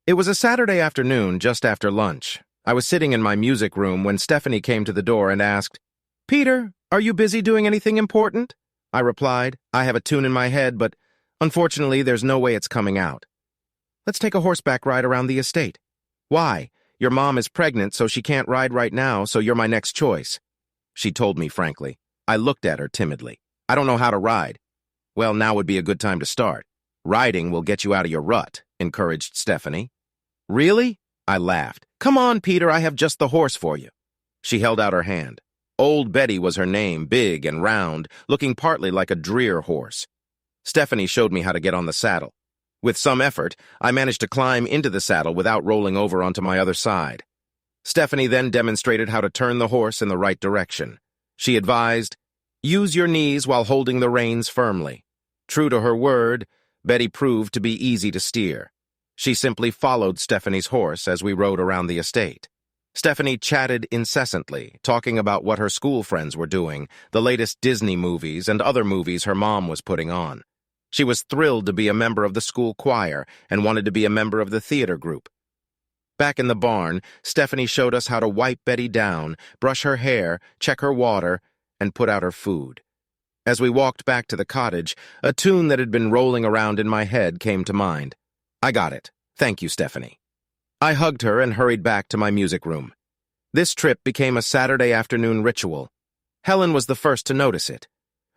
It was a Saturday afternoon just after lunch. I was sitting in my music room when Stephanie came to the door and asked, "Peter, are you busy doing anything important?" I replied, "I have a tune in my head, but unfortunately there's no way it's coming out." "Let's take a horseback ride around the estate." "Why? Your mom is pregnant, so she can't ride right now, so you're my next choice." She told me frankly. I looked at her timidly. "I don't know how to ride." "Well, now would be a good time to start. Riding will get you out of your rut," encouraged Stephanie. "Really?" I laughed. "Come on, Peter, I have just the horse for you." She held out her hand. Old Betty was her name, big and round, looking partly like a dreer horse. Stephanie showed me how to get on the saddle. With some effort, I managed to climb into the saddle without rolling over onto my other side. Stephanie then demonstrated how to turn the horse in the right direction. She advised, "Use your knees while holding the reins firmly." True to her word, Betty proved to be easy to steer. She simply followed Stephanie's horse as we rode around the estate. Stephanie chatted incessantly, talking about what her school friends were doing, the latest Disney movies, and other movies her mom was putting on. She was thrilled to be a member of the school choir and wanted to be a member of the theater group. Back in the barn, Stephanie showed us how to wipe Betty down, brush her hair, check her water, and put out her food. As we walked back to the cottage, a tune that had been rolling around in my head came to mind. "I got it. Thank you, Stephanie." I hugged her and hurried back to my music room. This trip became a Saturday afternoon ritual. Helen was the first to notice it.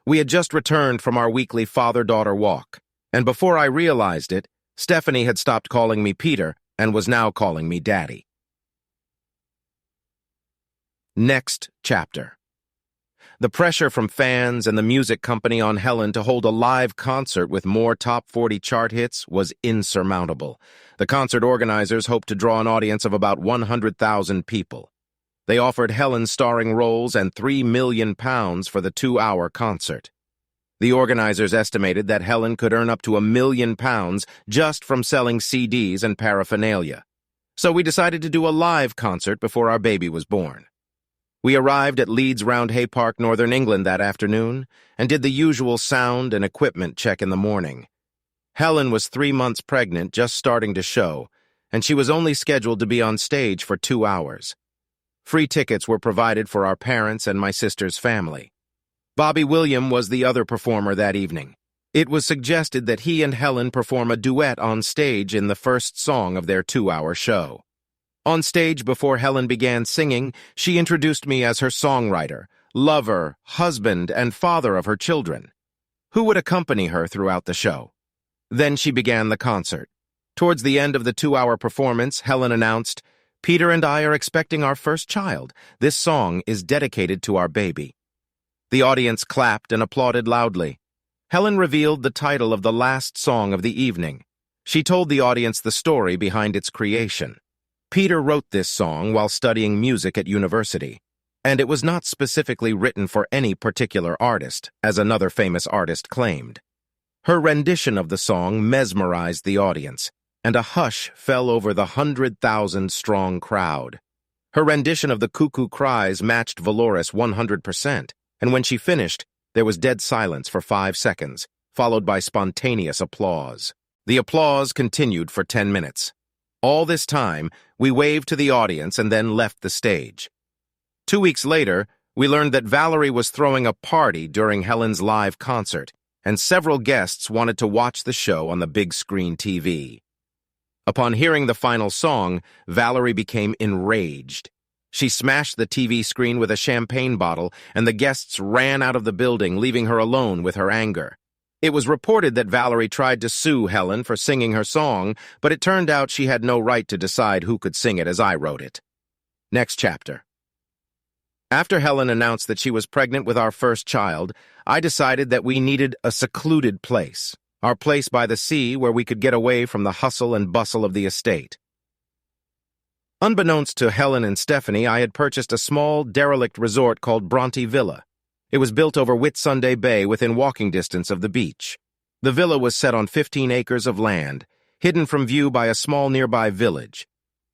We had just returned from our weekly father-daughter walk, and before I realized it, Stephanie had stopped calling me Peter and was now calling me Daddy. Next chapter. The pressure from fans and the music company on Helen to hold a live concert with more top 40 chart hits was insurmountable. The concert organizers hoped to draw an audience of about 100,000 people. They offered Helen starring roles and £3 million for the 2-hour concert. The organizers estimated that Helen could earn up to £1 million just from selling CDs and paraphernalia. So we decided to do a live concert before our baby was born. We arrived at Leeds Roundhay Park, Northern England that afternoon and did the usual sound and equipment check in the morning. Helen was 3 months pregnant, just starting to show, and she was only scheduled to be on stage for 2 hours. Free tickets were provided for our parents and my sister's family. Bobby William was the other performer that evening. It was suggested that he and Helen perform a duet on stage in the first song of their 2-hour show. On stage before Helen began singing, she introduced me as her songwriter, lover, husband, and father of her children, who would accompany her throughout the show. Then she began the concert. Towards the end of the 2-hour performance, Helen announced, "Peter and I are expecting our first child. This song is dedicated to our baby." The audience clapped and applauded loudly. Helen revealed the title of the last song of the evening. She told the audience the story behind its creation. Peter wrote this song while studying music at university, and it was not specifically written for any particular artist, as another famous artist claimed. Her rendition of the song mesmerized the audience, and a hush fell over the 100,000-strong crowd. Her rendition of the Cuckoo Cries matched Valoris 100%, and when she finished, there was dead silence for 5 seconds, followed by spontaneous applause. The applause continued for 10 minutes. All this time, we waved to the audience and then left the stage. 2 weeks later, we learned that Valerie was throwing a party during Helen's live concert, and several guests wanted to watch the show on the big screen TV. Upon hearing the final song, Valerie became enraged. She smashed the TV screen with a champagne bottle, and the guests ran out of the building, leaving her alone with her anger. It was reported that Valerie tried to sue Helen for singing her song, but it turned out she had no right to decide who could sing it as I wrote it. Next chapter. After Helen announced that she was pregnant with our first child, I decided that we needed a secluded place, our place by the sea where we could get away from the hustle and bustle of the estate. Unbeknownst to Helen and Stephanie, I had purchased a small, derelict resort called Bronte Villa. It was built over Whitsunday Bay within walking distance of the beach. The villa was set on 15 acres of land, hidden from view by a small nearby village.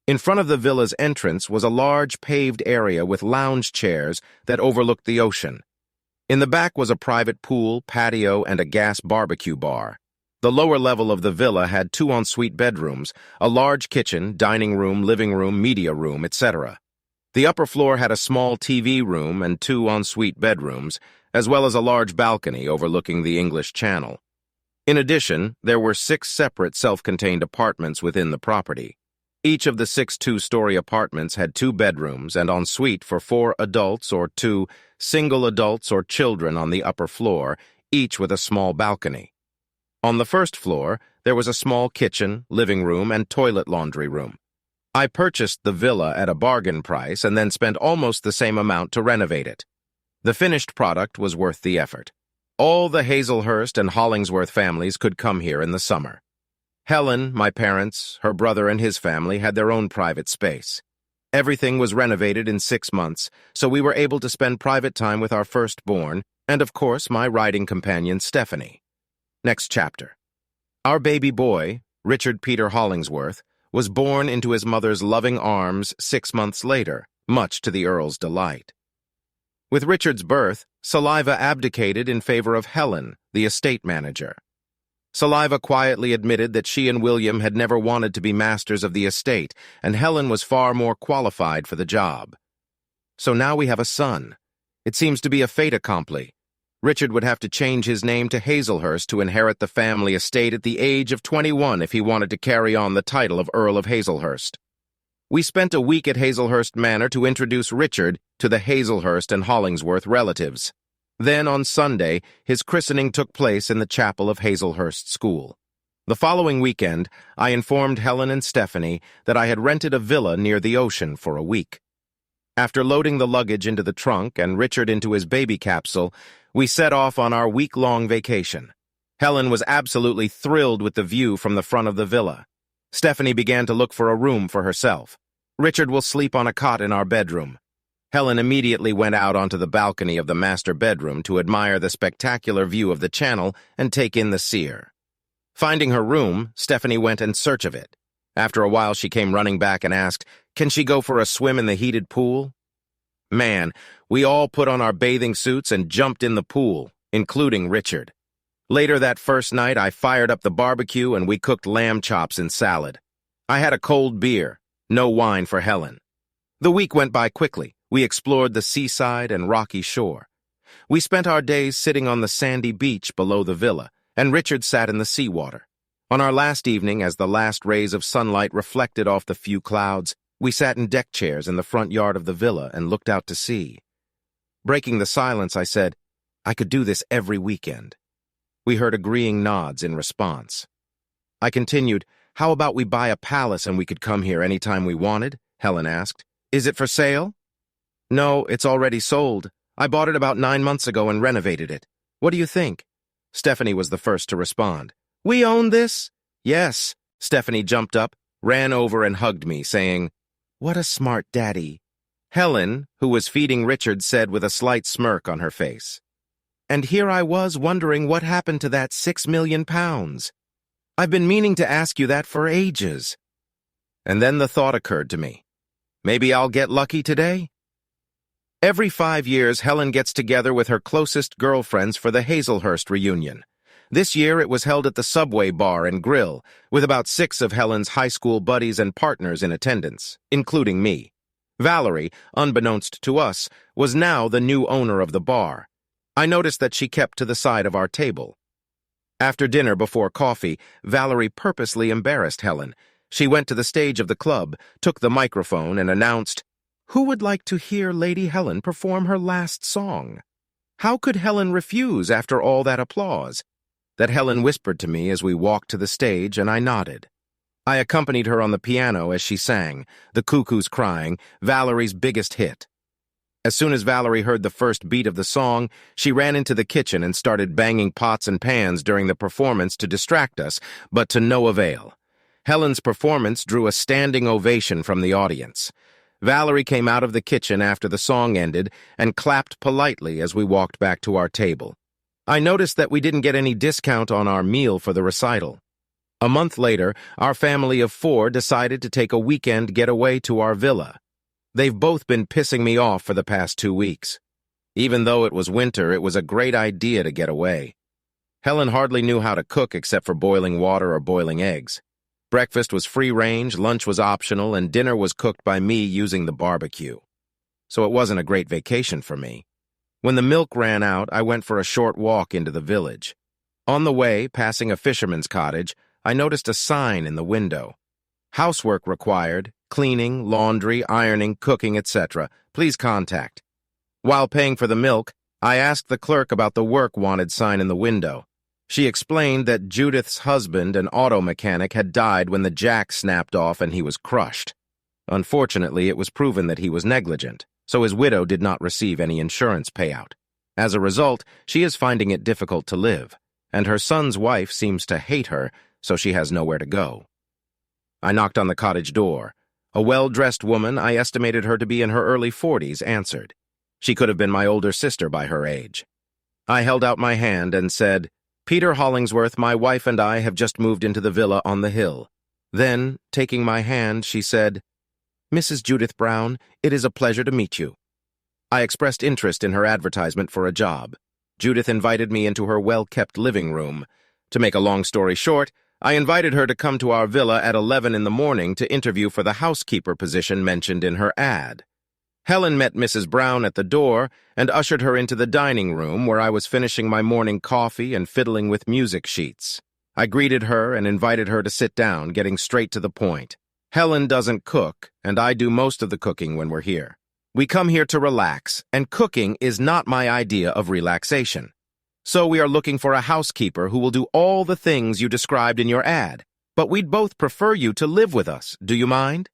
In front of the villa's entrance was a large paved area with lounge chairs that overlooked the ocean. In the back was a private pool, patio, and a gas barbecue bar. The lower level of the villa had 2 ensuite bedrooms, a large kitchen, dining room, living room, media room, etc. The upper floor had a small TV room and 2 ensuite bedrooms, as well as a large balcony overlooking the English Channel. In addition, there were 6 separate self-contained apartments within the property. Each of the 6 two-story apartments had 2 bedrooms and ensuite for 4 adults or 2 single adults or children on the upper floor, each with a small balcony. On the first floor, there was a small kitchen, living room, and toilet laundry room. I purchased the villa at a bargain price and then spent almost the same amount to renovate it. The finished product was worth the effort. All the Hazelhurst and Hollingsworth families could come here in the summer. Helen, my parents, her brother, and his family had their own private space. Everything was renovated in 6 months, so we were able to spend private time with our firstborn and, of course, my riding companion, Stephanie. Next chapter. Our baby boy, Richard Peter Hollingsworth, was born into his mother's loving arms 6 months later, much to the Earl's delight. With Richard's birth, Saliva abdicated in favor of Helen, the estate manager. Saliva quietly admitted that she and William had never wanted to be masters of the estate, and Helen was far more qualified for the job. So now we have a son. It seems to be a fait accompli. Richard would have to change his name to Hazelhurst to inherit the family estate at the age of 21 if he wanted to carry on the title of Earl of Hazelhurst. We spent a week at Hazelhurst Manor to introduce Richard to the Hazelhurst and Hollingsworth relatives. Then, on Sunday, his christening took place in the chapel of Hazelhurst School. The following weekend, I informed Helen and Stephanie that I had rented a villa near the ocean for a week. After loading the luggage into the trunk and Richard into his baby capsule, we set off on our week-long vacation. Helen was absolutely thrilled with the view from the front of the villa. Stephanie began to look for a room for herself. Richard will sleep on a cot in our bedroom. Helen immediately went out onto the balcony of the master bedroom to admire the spectacular view of the channel and take in the sea. Finding her room, Stephanie went in search of it. After a while, she came running back and asked, "Can she go for a swim in the heated pool?" Man, we all put on our bathing suits and jumped in the pool, including Richard. Later that first night, I fired up the barbecue and we cooked lamb chops and salad. I had a cold beer, no wine for Helen. The week went by quickly. We explored the seaside and rocky shore. We spent our days sitting on the sandy beach below the villa, and Richard sat in the seawater. On our last evening, as the last rays of sunlight reflected off the few clouds, we sat in deck chairs in the front yard of the villa and looked out to sea. Breaking the silence, I said, "I could do this every weekend." We heard agreeing nods in response. I continued, "How about we buy a palace and we could come here any time we wanted?" Helen asked. "Is it for sale?" "No, it's already sold. I bought it about 9 months ago and renovated it. What do you think?" Stephanie was the first to respond. "We own this?" "Yes." Stephanie jumped up, ran over and hugged me, saying, "What a smart daddy." Helen, who was feeding Richard, said with a slight smirk on her face, "And here I was wondering what happened to that £6 million. I've been meaning to ask you that for ages." And then the thought occurred to me. Maybe I'll get lucky today? Every 5 years, Helen gets together with her closest girlfriends for the Hazelhurst reunion. This year it was held at the Subway Bar and Grill, with about 6 of Helen's high school buddies and partners in attendance, including me. Valerie, unbeknownst to us, was now the new owner of the bar. I noticed that she kept to the side of our table. After dinner before coffee, Valerie purposely embarrassed Helen. She went to the stage of the club, took the microphone, and announced, "Who would like to hear Lady Helen perform her last song?" How could Helen refuse after all that applause? That Helen whispered to me as we walked to the stage, and I nodded. I accompanied her on the piano as she sang, The Cuckoo's Crying, Valerie's biggest hit. As soon as Valerie heard the first beat of the song, she ran into the kitchen and started banging pots and pans during the performance to distract us, but to no avail. Helen's performance drew a standing ovation from the audience. Valerie came out of the kitchen after the song ended and clapped politely as we walked back to our table. I noticed that we didn't get any discount on our meal for the recital. A month later, our family of 4 decided to take a weekend getaway to our villa. They've both been pissing me off for the past 2 weeks. Even though it was winter, it was a great idea to get away. Helen hardly knew how to cook except for boiling water or boiling eggs. Breakfast was free-range, lunch was optional, and dinner was cooked by me using the barbecue. So it wasn't a great vacation for me. When the milk ran out, I went for a short walk into the village. On the way, passing a fisherman's cottage, I noticed a sign in the window. Housework required, cleaning, laundry, ironing, cooking, etc. Please contact. While paying for the milk, I asked the clerk about the work wanted sign in the window. She explained that Judith's husband, an auto mechanic, had died when the jack snapped off and he was crushed. Unfortunately, it was proven that he was negligent, so his widow did not receive any insurance payout. As a result, she is finding it difficult to live, and her son's wife seems to hate her, so she has nowhere to go. I knocked on the cottage door. A well-dressed woman, I estimated her to be in her early 40s, answered. She could have been my older sister by her age. I held out my hand and said, "Peter Hollingsworth, my wife and I have just moved into the villa on the hill." Then, taking my hand, she said, "Mrs. Judith Brown, it is a pleasure to meet you." I expressed interest in her advertisement for a job. Judith invited me into her well-kept living room. To make a long story short, I invited her to come to our villa at 11 in the morning to interview for the housekeeper position mentioned in her ad. Helen met Mrs. Brown at the door and ushered her into the dining room where I was finishing my morning coffee and fiddling with music sheets. I greeted her and invited her to sit down, getting straight to the point. Helen doesn't cook, and I do most of the cooking when we're here. We come here to relax, and cooking is not my idea of relaxation. So we are looking for a housekeeper who will do all the things you described in your ad. But we'd both prefer you to live with us. Do you mind?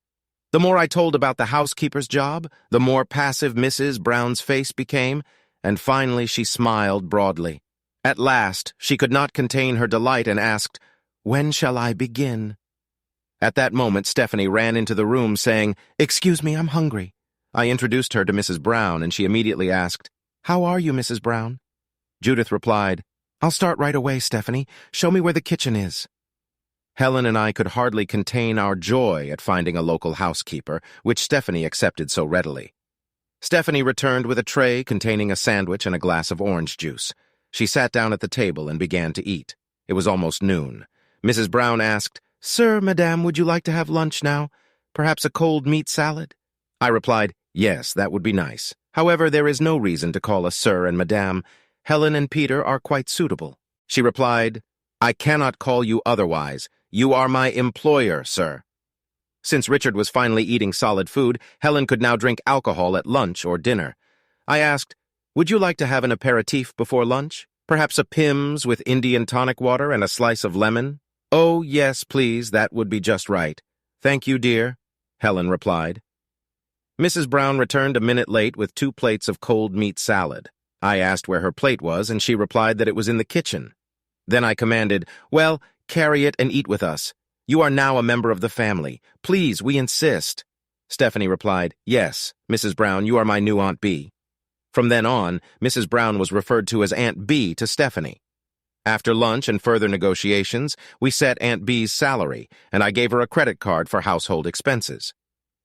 The more I told about the housekeeper's job, the more passive Mrs. Brown's face became, and finally she smiled broadly. At last, she could not contain her delight and asked, "When shall I begin?" At that moment, Stephanie ran into the room saying, "Excuse me, I'm hungry." I introduced her to Mrs. Brown, and she immediately asked, "How are you, Mrs. Brown?" Judith replied, "I'll start right away, Stephanie. Show me where the kitchen is." Helen and I could hardly contain our joy at finding a local housekeeper, which Stephanie accepted so readily. Stephanie returned with a tray containing a sandwich and a glass of orange juice. She sat down at the table and began to eat. It was almost noon. Mrs. Brown asked, "Sir, Madame, would you like to have lunch now? Perhaps a cold meat salad?" I replied, "Yes, that would be nice. However, there is no reason to call us Sir and Madame. Helen and Peter are quite suitable." She replied, "I cannot call you otherwise. You are my employer, sir." Since Richard was finally eating solid food, Helen could now drink alcohol at lunch or dinner. I asked, "Would you like to have an aperitif before lunch? Perhaps a Pimm's with Indian tonic water and a slice of lemon?" "Oh, yes, please, that would be just right." "Thank you, dear," Helen replied. Mrs. Brown returned a minute late with 2 plates of cold meat salad. I asked where her plate was, and she replied that it was in the kitchen. Then I commanded, "Well, carry it and eat with us. You are now a member of the family. Please, we insist." Stephanie replied, "Yes, Mrs. Brown, you are my new Aunt B." From then on, Mrs. Brown was referred to as Aunt B to Stephanie. After lunch and further negotiations, we set Aunt B's salary, and I gave her a credit card for household expenses.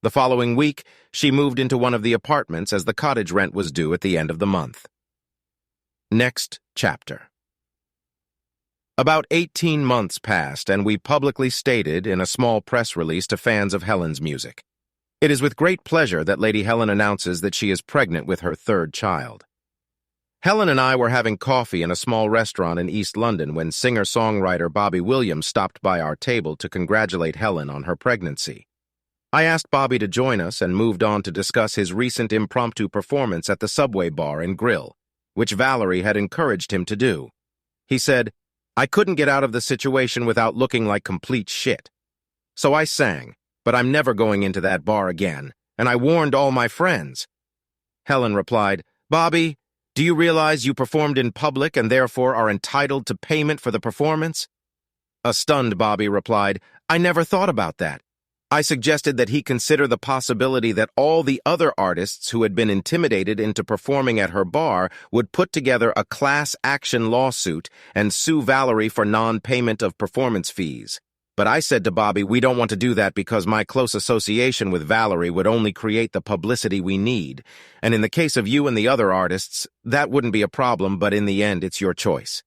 The following week, she moved into one of the apartments as the cottage rent was due at the end of the month. Next chapter. About 18 months passed, and we publicly stated in a small press release to fans of Helen's music. It is with great pleasure that Lady Helen announces that she is pregnant with her third child. Helen and I were having coffee in a small restaurant in East London when singer-songwriter Bobby Williams stopped by our table to congratulate Helen on her pregnancy. I asked Bobby to join us and moved on to discuss his recent impromptu performance at the Subway Bar and Grill, which Valerie had encouraged him to do. He said, "I couldn't get out of the situation without looking like complete shit. So I sang, but I'm never going into that bar again, and I warned all my friends." Helen replied, "Bobby, do you realize you performed in public and therefore are entitled to payment for the performance?" A stunned Bobby replied, "I never thought about that. I suggested that he consider the possibility that all the other artists who had been intimidated into performing at her bar would put together a class action lawsuit and sue Valerie for non-payment of performance fees. But I said to Bobby, we don't want to do that because my close association with Valerie would only create the publicity we need. And in the case of you and the other artists, that wouldn't be a problem, but in the end, it's your choice."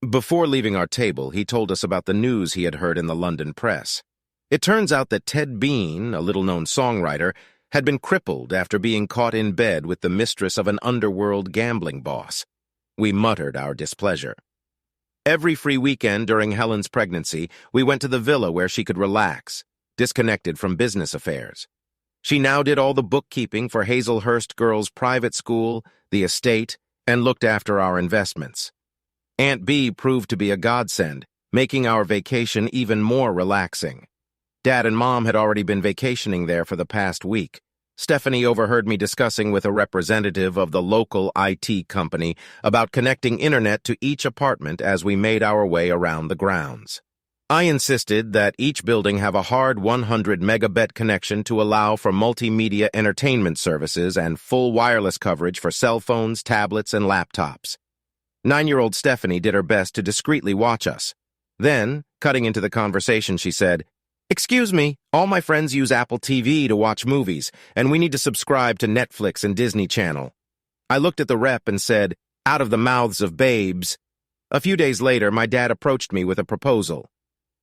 Before leaving our table, he told us about the news he had heard in the London press. It turns out that Ted Bean, a little-known songwriter, had been crippled after being caught in bed with the mistress of an underworld gambling boss. We muttered our displeasure. Every free weekend during Helen's pregnancy, we went to the villa where she could relax, disconnected from business affairs. She now did all the bookkeeping for Hazelhurst Girls' private school, the estate, and looked after our investments. Aunt Bee proved to be a godsend, making our vacation even more relaxing. Dad and Mom had already been vacationing there for the past week. Stephanie overheard me discussing with a representative of the local IT company about connecting internet to each apartment as we made our way around the grounds. I insisted that each building have a hard 100 megabit connection to allow for multimedia entertainment services and full wireless coverage for cell phones, tablets, and laptops. 9-year-old Stephanie did her best to discreetly watch us. Then, cutting into the conversation, she said, "Excuse me, all my friends use Apple TV to watch movies, and we need to subscribe to Netflix and Disney Channel." I looked at the rep and said, "Out of the mouths of babes." A few days later, my dad approached me with a proposal.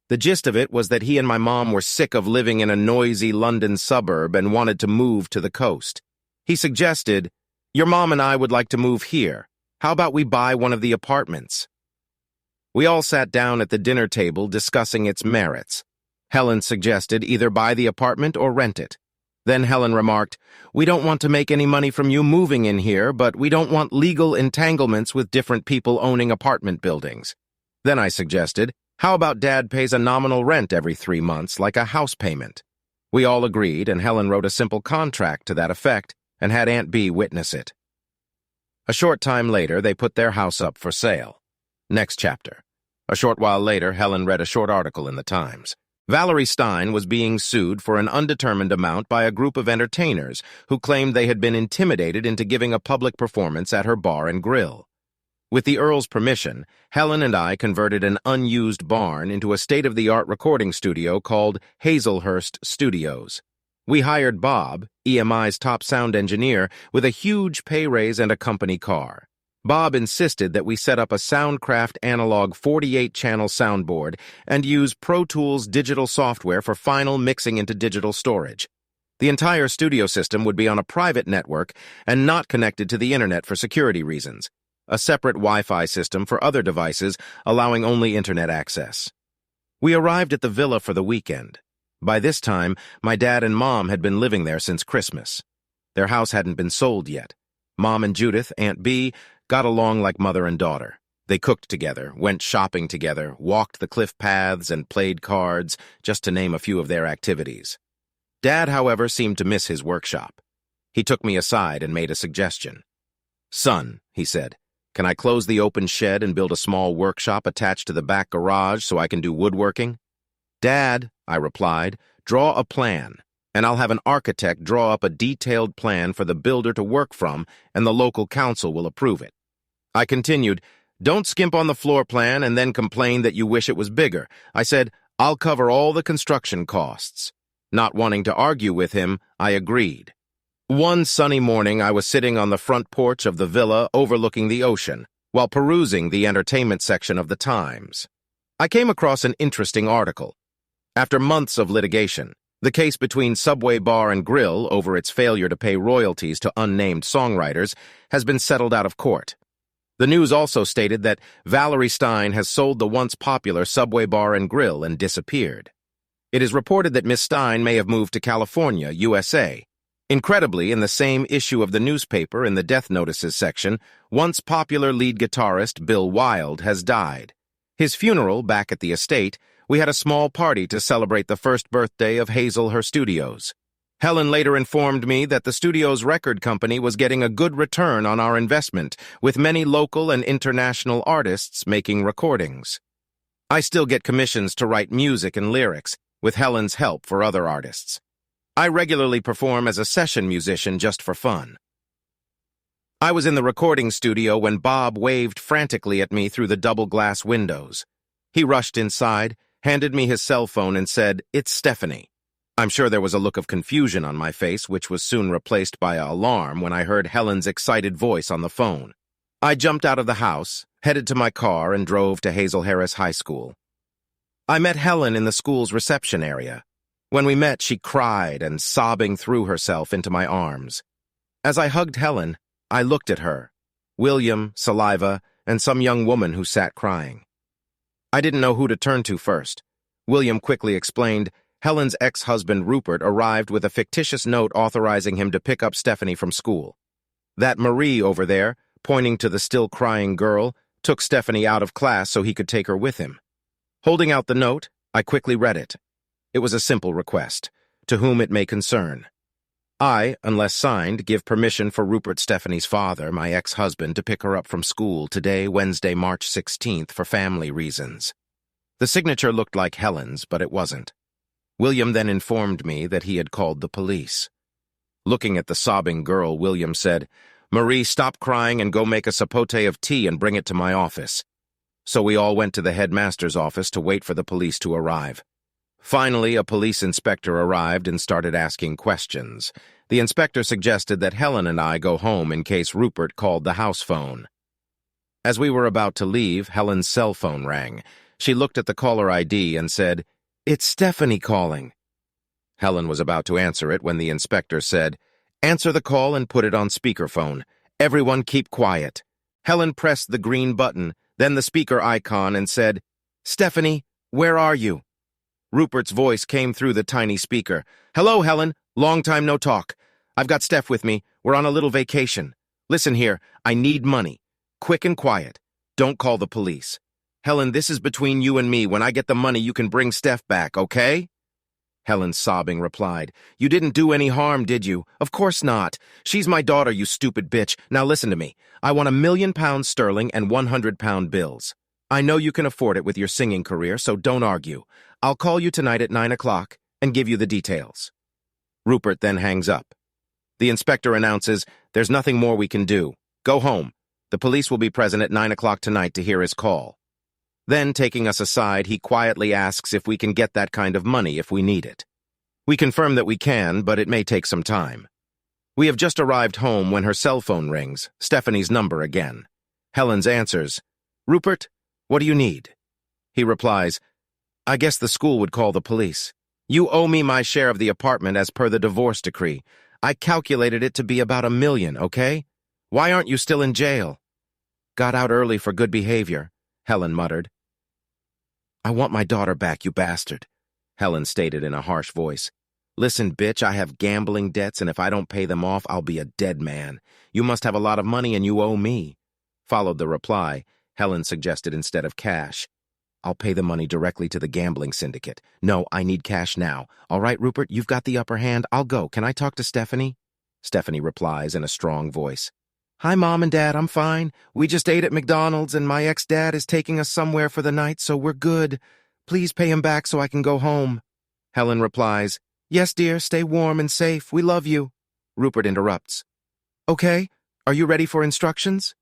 The gist of it was that he and my mom were sick of living in a noisy London suburb and wanted to move to the coast. He suggested, "Your mom and I would like to move here. How about we buy one of the apartments?" We all sat down at the dinner table discussing its merits. Helen suggested either buy the apartment or rent it. Then Helen remarked, "We don't want to make any money from you moving in here, but we don't want legal entanglements with different people owning apartment buildings." Then I suggested, "How about Dad pays a nominal rent every 3 months, like a house payment?" We all agreed, and Helen wrote a simple contract to that effect and had Aunt Bee witness it. A short time later, they put their house up for sale. Next chapter. A short while later, Helen read a short article in the Times. Valerie Stein was being sued for an undetermined amount by a group of entertainers who claimed they had been intimidated into giving a public performance at her bar and grill. With the Earl's permission, Helen and I converted an unused barn into a state-of-the-art recording studio called Hazelhurst Studios. We hired Bob, EMI's top sound engineer, with a huge pay raise and a company car. Bob insisted that we set up a Soundcraft analog 48-channel soundboard and use Pro Tools digital software for final mixing into digital storage. The entire studio system would be on a private network and not connected to the internet for security reasons. A separate Wi-Fi system for other devices, allowing only internet access. We arrived at the villa for the weekend. By this time, my dad and Mom had been living there since Christmas. Their house hadn't been sold yet. Mom and Judith, Aunt Bee, got along like mother and daughter. They cooked together, went shopping together, walked the cliff paths, and played cards, just to name a few of their activities. Dad, however, seemed to miss his workshop. He took me aside and made a suggestion. "Son," he said, "can I close the open shed and build a small workshop attached to the back garage so I can do woodworking?" "Dad," I replied, "draw a plan, and I'll have an architect draw up a detailed plan for the builder to work from, and the local council will approve it." I continued, "Don't skimp on the floor plan and then complain that you wish it was bigger." I said, "I'll cover all the construction costs." Not wanting to argue with him, I agreed. One sunny morning, I was sitting on the front porch of the villa overlooking the ocean. while perusing the entertainment section of the Times. I came across an interesting article. After months of litigation, the case between Subway Bar and Grill over its failure to pay royalties to unnamed songwriters has been settled out of court. The news also stated that Valerie Stein has sold the once popular Subway Bar and Grill and disappeared. It is reported that Miss Stein may have moved to California, USA. Incredibly, in the same issue of the newspaper in the death notices section, once popular lead guitarist Bill Wild has died. His funeral, back at the estate, we had a small party to celebrate the first birthday of Hazel Studios. Helen later informed me that the studio's record company was getting a good return on our investment, with many local and international artists making recordings. I still get commissions to write music and lyrics, with Helen's help for other artists. I regularly perform as a session musician just for fun. I was in the recording studio when Bob waved frantically at me through the double-glass windows. He rushed inside, handed me his cell phone and said, "It's Stephanie." I'm sure there was a look of confusion on my face, which was soon replaced by an alarm when I heard Helen's excited voice on the phone. I jumped out of the house, headed to my car, and drove to Hazel Harris High School. I met Helen in the school's reception area. When we met, she cried and sobbing threw herself into my arms. As I hugged Helen, I looked at her, William, Saliva, and some young woman who sat crying. I didn't know who to turn to first. William quickly explained Helen's ex-husband Rupert arrived with a fictitious note authorizing him to pick up Stephanie from school. That Marie over there, pointing to the still-crying girl, took Stephanie out of class so he could take her with him. Holding out the note, I quickly read it. It was a simple request, to whom it may concern. I, unless signed, give permission for Rupert Stephanie's father, my ex-husband, to pick her up from school today, Wednesday, March 16th, for family reasons. The signature looked like Helen's, but it wasn't. William then informed me that he had called the police. Looking at the sobbing girl, William said, "Marie, stop crying and go make a sapote of tea and bring it to my office." So we all went to the headmaster's office to wait for the police to arrive. Finally, a police inspector arrived and started asking questions. The inspector suggested that Helen and I go home in case Rupert called the house phone. As we were about to leave, Helen's cell phone rang. She looked at the caller ID and said, "It's Stephanie calling." Helen was about to answer it when the inspector said, "Answer the call and put it on speakerphone. Everyone keep quiet." Helen pressed the green button, then the speaker icon, and said, "Stephanie, where are you?" Rupert's voice came through the tiny speaker. "Hello, Helen. Long time no talk. I've got Steph with me. We're on a little vacation. Listen here, I need money. Quick and quiet. Don't call the police. Helen, this is between you and me. When I get the money, you can bring Steph back, okay?" Helen, sobbing, replied, "You didn't do any harm, did you? Of course not. She's my daughter, you stupid bitch. Now listen to me. I want £1,000,000 sterling and £100 bills. I know you can afford it with your singing career, so don't argue. I'll call you tonight at 9 o'clock and give you the details." Rupert then hangs up. The inspector announces, "There's nothing more we can do. Go home. The police will be present at 9 o'clock tonight to hear his call." Then, taking us aside, he quietly asks if we can get that kind of money if we need it. We confirm that we can, but it may take some time. We have just arrived home when her cell phone rings, Stephanie's number again. Helen's answers, "Rupert, what do you need?" He replies, "I guess the school would call the police. You owe me my share of the apartment as per the divorce decree. I calculated it to be about $1 million, okay? Why aren't you still in jail?" "Got out early for good behavior," Helen muttered. "I want my daughter back, you bastard," Helen stated in a harsh voice. "Listen, bitch, I have gambling debts, and if I don't pay them off, I'll be a dead man. You must have a lot of money, and you owe me." Followed the reply. Helen suggested instead of cash. "I'll pay the money directly to the gambling syndicate. No, I need cash now. All right, Rupert, you've got the upper hand. I'll go. Can I talk to Stephanie?" Stephanie replies in a strong voice. "Hi, Mom and Dad, I'm fine. We just ate at McDonald's, and my ex-dad is taking us somewhere for the night, so we're good. Please pay him back so I can go home." Helen replies, "Yes, dear, stay warm and safe. We love you." Rupert interrupts. "Okay, are you ready for instructions?"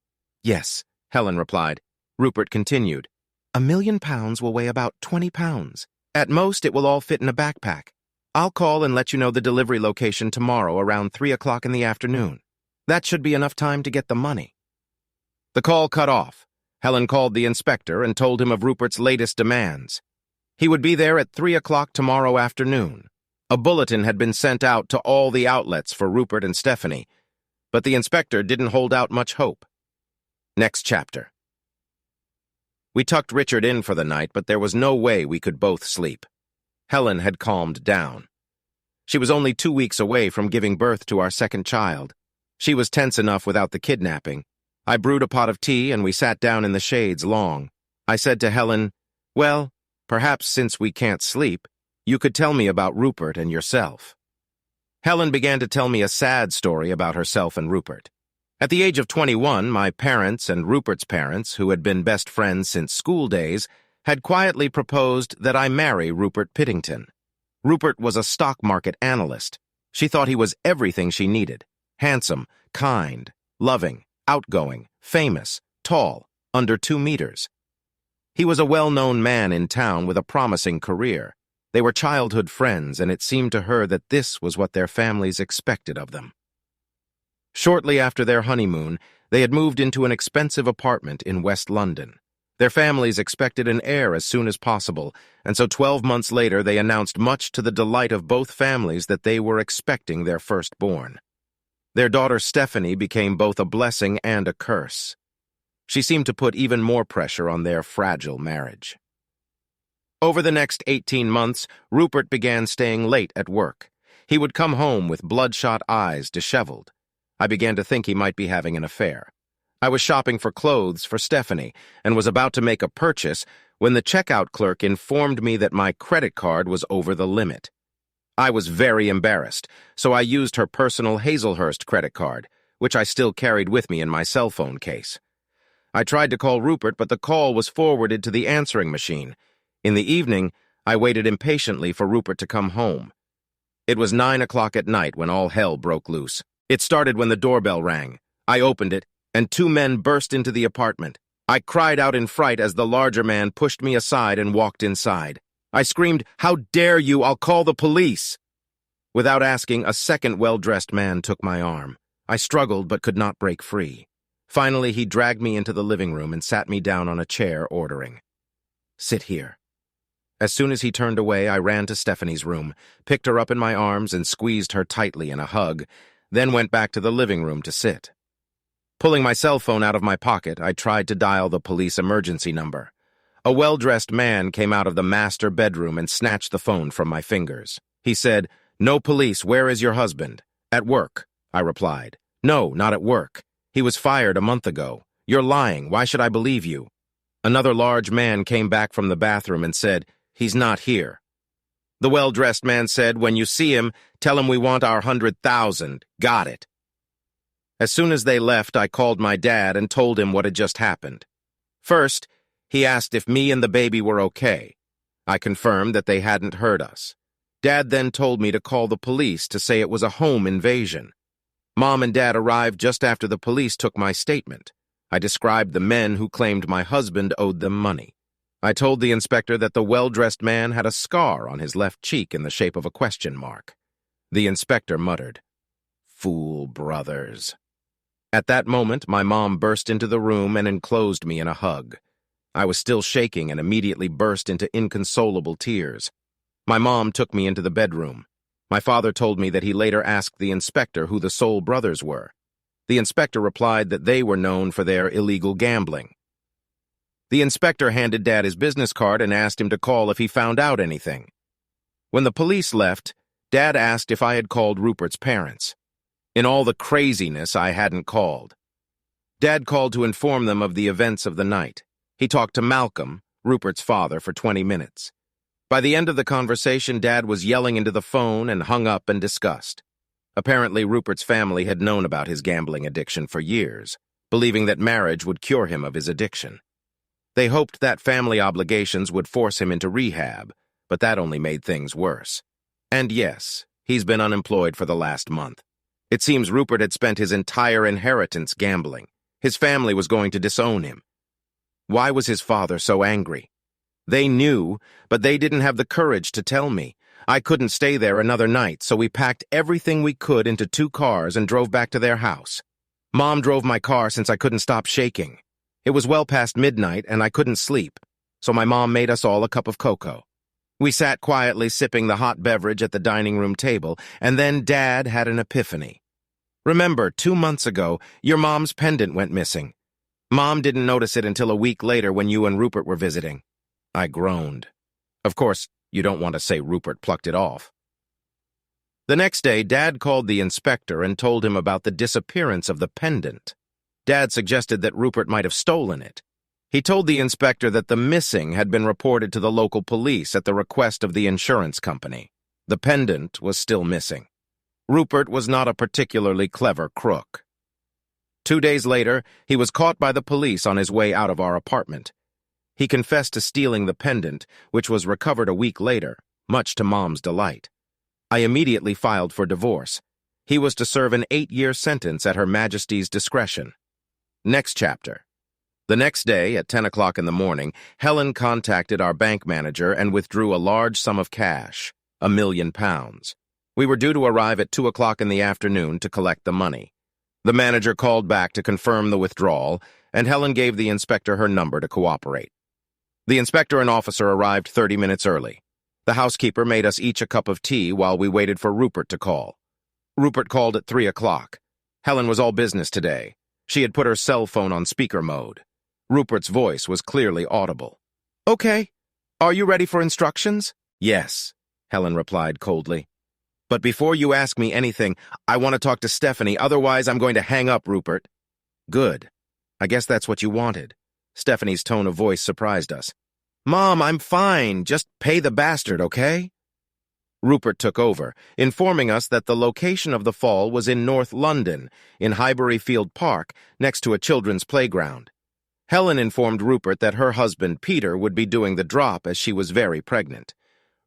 "Yes," Helen replied. Rupert continued, £1,000,000 will weigh about 20 pounds. At most, it will all fit in a backpack. I'll call and let you know the delivery location tomorrow around 3 o'clock in the afternoon. That should be enough time to get the money." The call cut off. Helen called the inspector and told him of Rupert's latest demands. He would be there at 3 o'clock tomorrow afternoon. A bulletin had been sent out to all the outlets for Rupert and Stephanie, but the inspector didn't hold out much hope. Next chapter. We tucked Richard in for the night, but there was no way we could both sleep. Helen had calmed down. She was only 2 weeks away from giving birth to our second child. She was tense enough without the kidnapping. I brewed a pot of tea and we sat down in the shades long. I said to Helen, "Well, perhaps since we can't sleep, you could tell me about Rupert and yourself." Helen began to tell me a sad story about herself and Rupert. At the age of 21, my parents and Rupert's parents, who had been best friends since school days, had quietly proposed that I marry Rupert Pittington. Rupert was a stock market analyst. She thought he was everything she needed: handsome, kind, loving, outgoing, famous, tall, under 2 meters. He was a well-known man in town with a promising career. They were childhood friends, and it seemed to her that this was what their families expected of them. Shortly after their honeymoon, they had moved into an expensive apartment in West London. Their families expected an heir as soon as possible, and so 12 months later they announced, much to the delight of both families, that they were expecting their firstborn. Their daughter Stephanie became both a blessing and a curse. She seemed to put even more pressure on their fragile marriage. Over the next 18 months, Rupert began staying late at work. He would come home with bloodshot eyes, disheveled. I began to think he might be having an affair. I was shopping for clothes for Stephanie and was about to make a purchase when the checkout clerk informed me that my credit card was over the limit. I was very embarrassed, so I used her personal Hazelhurst credit card, which I still carried with me in my cell phone case. I tried to call Rupert, but the call was forwarded to the answering machine. In the evening, I waited impatiently for Rupert to come home. It was 9 o'clock at night when all hell broke loose. It started when the doorbell rang. I opened it, and 2 men burst into the apartment. I cried out in fright as the larger man pushed me aside and walked inside. I screamed, "How dare you! I'll call the police!" Without asking, a second well-dressed man took my arm. I struggled but could not break free. Finally, he dragged me into the living room and sat me down on a chair, ordering, "Sit here." As soon as he turned away, I ran to Stephanie's room, picked her up in my arms and squeezed her tightly in a hug, then went back to the living room to sit. Pulling my cell phone out of my pocket, I tried to dial the police emergency number. A well-dressed man came out of the master bedroom and snatched the phone from my fingers. He said, "No police, where is your husband?" "At work," I replied. "No, not at work. He was fired a month ago. You're lying, why should I believe you?" Another large man came back from the bathroom and said, "He's not here." The well-dressed man said, "When you see him, tell him we want our 100,000. Got it." As soon as they left, I called my dad and told him what had just happened. First, he asked if me and the baby were okay. I confirmed that they hadn't hurt us. Dad then told me to call the police to say it was a home invasion. Mom and Dad arrived just after the police took my statement. I described the men who claimed my husband owed them money. I told the inspector that the well-dressed man had a scar on his left cheek in the shape of a question mark. The inspector muttered, "Fool brothers." At that moment, my mom burst into the room and enclosed me in a hug. I was still shaking and immediately burst into inconsolable tears. My mom took me into the bedroom. My father told me that he later asked the inspector who the Soul brothers were. The inspector replied that they were known for their illegal gambling. The inspector handed Dad his business card and asked him to call if he found out anything. When the police left, Dad asked if I had called Rupert's parents. In all the craziness, I hadn't called. Dad called to inform them of the events of the night. He talked to Malcolm, Rupert's father, for 20 minutes. By the end of the conversation, Dad was yelling into the phone and hung up in disgust. Apparently, Rupert's family had known about his gambling addiction for years, believing that marriage would cure him of his addiction. They hoped that family obligations would force him into rehab, but that only made things worse. And yes, he's been unemployed for the last month. It seems Rupert had spent his entire inheritance gambling. His family was going to disown him. Why was his father so angry? They knew, but they didn't have the courage to tell me. I couldn't stay there another night, so we packed everything we could into 2 cars and drove back to their house. Mom drove my car since I couldn't stop shaking. It was well past midnight and I couldn't sleep, so my mom made us all a cup of cocoa. We sat quietly sipping the hot beverage at the dining room table, and then Dad had an epiphany. Remember, 2 months ago, your mom's pendant went missing. Mom didn't notice it until a week later when you and Rupert were visiting. I groaned. Of course, you don't want to say Rupert plucked it off. The next day, Dad called the inspector and told him about the disappearance of the pendant. Dad suggested that Rupert might have stolen it. He told the inspector that the missing had been reported to the local police at the request of the insurance company. The pendant was still missing. Rupert was not a particularly clever crook. 2 days later, he was caught by the police on his way out of our apartment. He confessed to stealing the pendant, which was recovered a week later, much to Mom's delight. I immediately filed for divorce. He was to serve an 8-year sentence at Her Majesty's discretion. Next chapter. The next day, at 10 o'clock in the morning, Helen contacted our bank manager and withdrew a large sum of cash, £1 million. We were due to arrive at 2 o'clock in the afternoon to collect the money. The manager called back to confirm the withdrawal, and Helen gave the inspector her number to cooperate. The inspector and officer arrived 30 minutes early. The housekeeper made us each a cup of tea while we waited for Rupert to call. Rupert called at 3 o'clock. Helen was all business today. She had put her cell phone on speaker mode. Rupert's voice was clearly audible. "Okay. Are you ready for instructions?" "Yes," Helen replied coldly. "But before you ask me anything, I want to talk to Stephanie, otherwise I'm going to hang up, Rupert." "Good. I guess that's what you wanted." Stephanie's tone of voice surprised us. "Mom, I'm fine. Just pay the bastard, okay?" Rupert took over, informing us that the location of the fall was in North London, in Highbury Field Park, next to a children's playground. Helen informed Rupert that her husband, Peter, would be doing the drop as she was very pregnant.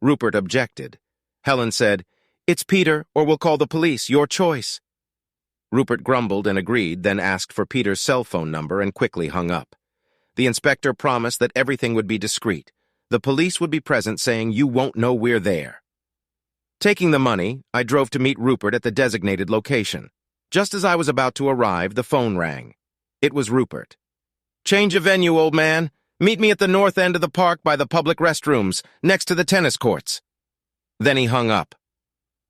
Rupert objected. Helen said, "It's Peter, or we'll call the police. Your choice." Rupert grumbled and agreed, then asked for Peter's cell phone number and quickly hung up. The inspector promised that everything would be discreet. The police would be present saying, "You won't know we're there." Taking the money, I drove to meet Rupert at the designated location. Just as I was about to arrive, the phone rang. It was Rupert. "Change of venue, old man. Meet me at the north end of the park by the public restrooms, next to the tennis courts." Then he hung up.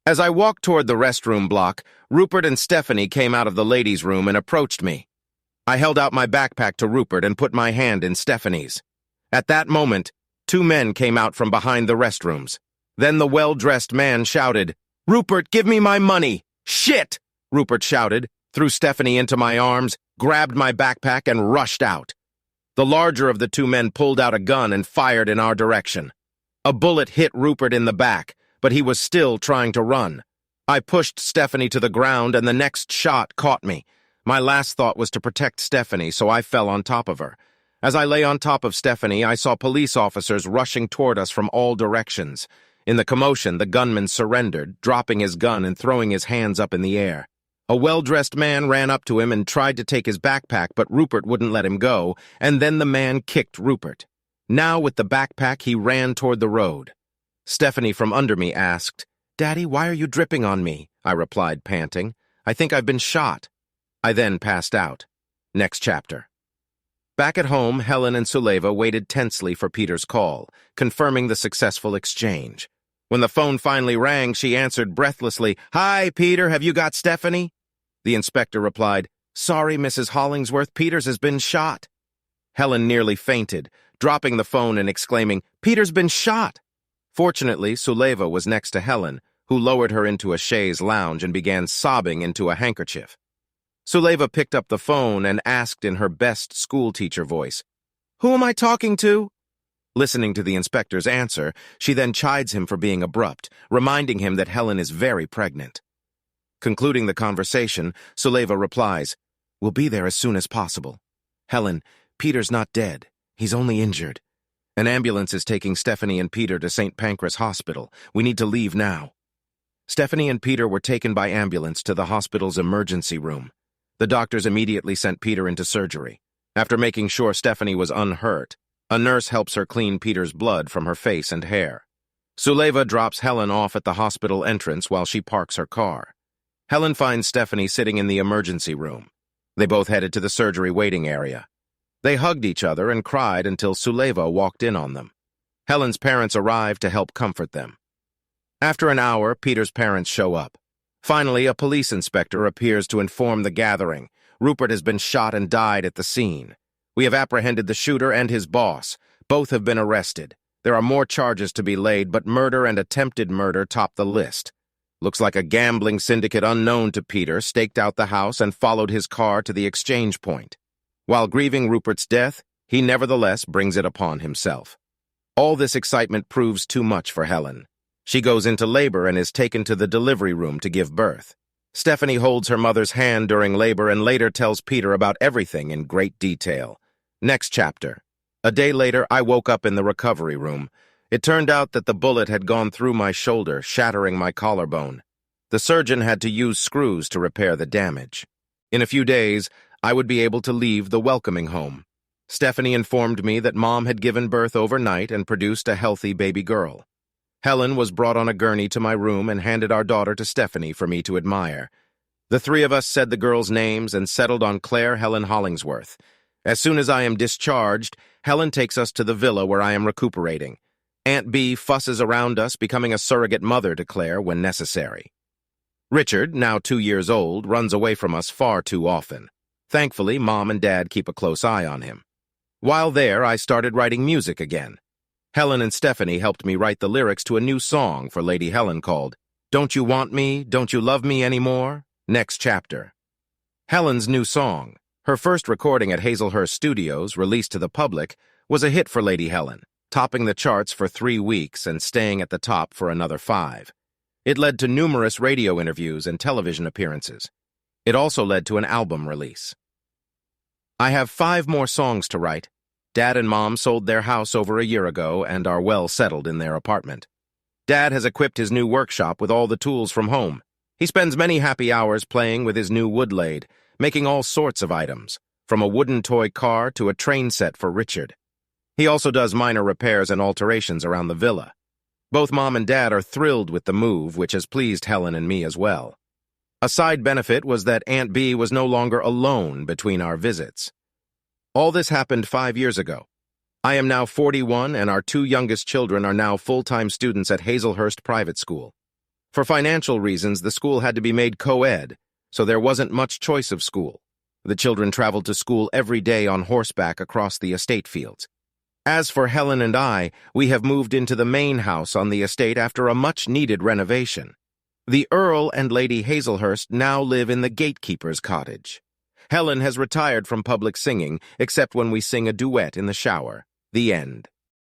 As I walked toward the restroom block, Rupert and Stephanie came out of the ladies' room and approached me. I held out my backpack to Rupert and put my hand in Stephanie's. At that moment, 2 men came out from behind the restrooms. Then the well-dressed man shouted, "Rupert, give me my money!" "Shit!" Rupert shouted, threw Stephanie into my arms, grabbed my backpack, and rushed out. The larger of the 2 men pulled out a gun and fired in our direction. A bullet hit Rupert in the back, but he was still trying to run. I pushed Stephanie to the ground, and the next shot caught me. My last thought was to protect Stephanie, so I fell on top of her. As I lay on top of Stephanie, I saw police officers rushing toward us from all directions. In the commotion, the gunman surrendered, dropping his gun and throwing his hands up in the air. A well-dressed man ran up to him and tried to take his backpack, but Rupert wouldn't let him go, and then the man kicked Rupert. Now, with the backpack, he ran toward the road. Stephanie from under me asked, "Daddy, why are you dripping on me?" I replied, panting. "I think I've been shot." I then passed out. Next chapter. Back at home, Helen and Suleva waited tensely for Peter's call, confirming the successful exchange. When the phone finally rang, she answered breathlessly, "Hi, Peter, have you got Stephanie?" The inspector replied, "Sorry, Mrs. Hollingsworth, Peters has been shot." Helen nearly fainted, dropping the phone and exclaiming, "Peter's been shot!" Fortunately, Suleva was next to Helen, who lowered her into a chaise lounge and began sobbing into a handkerchief. Suleva picked up the phone and asked in her best schoolteacher voice, "Who am I talking to?" Listening to the inspector's answer, she then chides him for being abrupt, reminding him that Helen is very pregnant. Concluding the conversation, Suleva replies, "We'll be there as soon as possible. Helen, Peter's not dead. He's only injured. An ambulance is taking Stephanie and Peter to St. Pancras Hospital. We need to leave now." Stephanie and Peter were taken by ambulance to the hospital's emergency room. The doctors immediately sent Peter into surgery. After making sure Stephanie was unhurt, a nurse helps her clean Peter's blood from her face and hair. Suleva drops Helen off at the hospital entrance while she parks her car. Helen finds Stephanie sitting in the emergency room. They both headed to the surgery waiting area. They hugged each other and cried until Suleva walked in on them. Helen's parents arrived to help comfort them. After an hour, Peter's parents show up. Finally, a police inspector appears to inform the gathering. Rupert has been shot and died at the scene. We have apprehended the shooter and his boss. Both have been arrested. There are more charges to be laid, but murder and attempted murder top the list. Looks like a gambling syndicate unknown to Peter staked out the house and followed his car to the exchange point. While grieving Rupert's death, he nevertheless brings it upon himself. All this excitement proves too much for Helen. She goes into labor and is taken to the delivery room to give birth. Stephanie holds her mother's hand during labor and later tells Peter about everything in great detail. Next chapter. A day later, I woke up in the recovery room. It turned out that the bullet had gone through my shoulder, shattering my collarbone. The surgeon had to use screws to repair the damage. In a few days, I would be able to leave the welcoming home. Stephanie informed me that Mom had given birth overnight and produced a healthy baby girl. Helen was brought on a gurney to my room and handed our daughter to Stephanie for me to admire. The three of us said the girls' names and settled on Claire Helen Hollingsworth. As soon as I am discharged, Helen takes us to the villa where I am recuperating. Aunt B fusses around us, becoming a surrogate mother to Claire when necessary. Richard, now 2 years old, runs away from us far too often. Thankfully, Mom and Dad keep a close eye on him. While there, I started writing music again. Helen and Stephanie helped me write the lyrics to a new song for Lady Helen called Don't You Want Me, Don't You Love Me Anymore? Next chapter. Helen's new song, her first recording at Hazelhurst Studios, released to the public, was a hit for Lady Helen, topping the charts for 3 weeks and staying at the top for another 5. It led to numerous radio interviews and television appearances. It also led to an album release. I have 5 more songs to write. Dad and Mom sold their house over a year ago and are well settled in their apartment. Dad has equipped his new workshop with all the tools from home. He spends many happy hours playing with his new wood lathe, making all sorts of items, from a wooden toy car to a train set for Richard. He also does minor repairs and alterations around the villa. Both Mom and Dad are thrilled with the move, which has pleased Helen and me as well. A side benefit was that Aunt B was no longer alone between our visits. All this happened 5 years ago. I am now 41 and our 2 youngest children are now full-time students at Hazelhurst Private School. For financial reasons, the school had to be made co-ed, so there wasn't much choice of school. The children traveled to school every day on horseback across the estate fields. As for Helen and I, we have moved into the main house on the estate after a much-needed renovation. The Earl and Lady Hazelhurst now live in the gatekeeper's cottage. Helen has retired from public singing, except when we sing a duet in the shower. The end.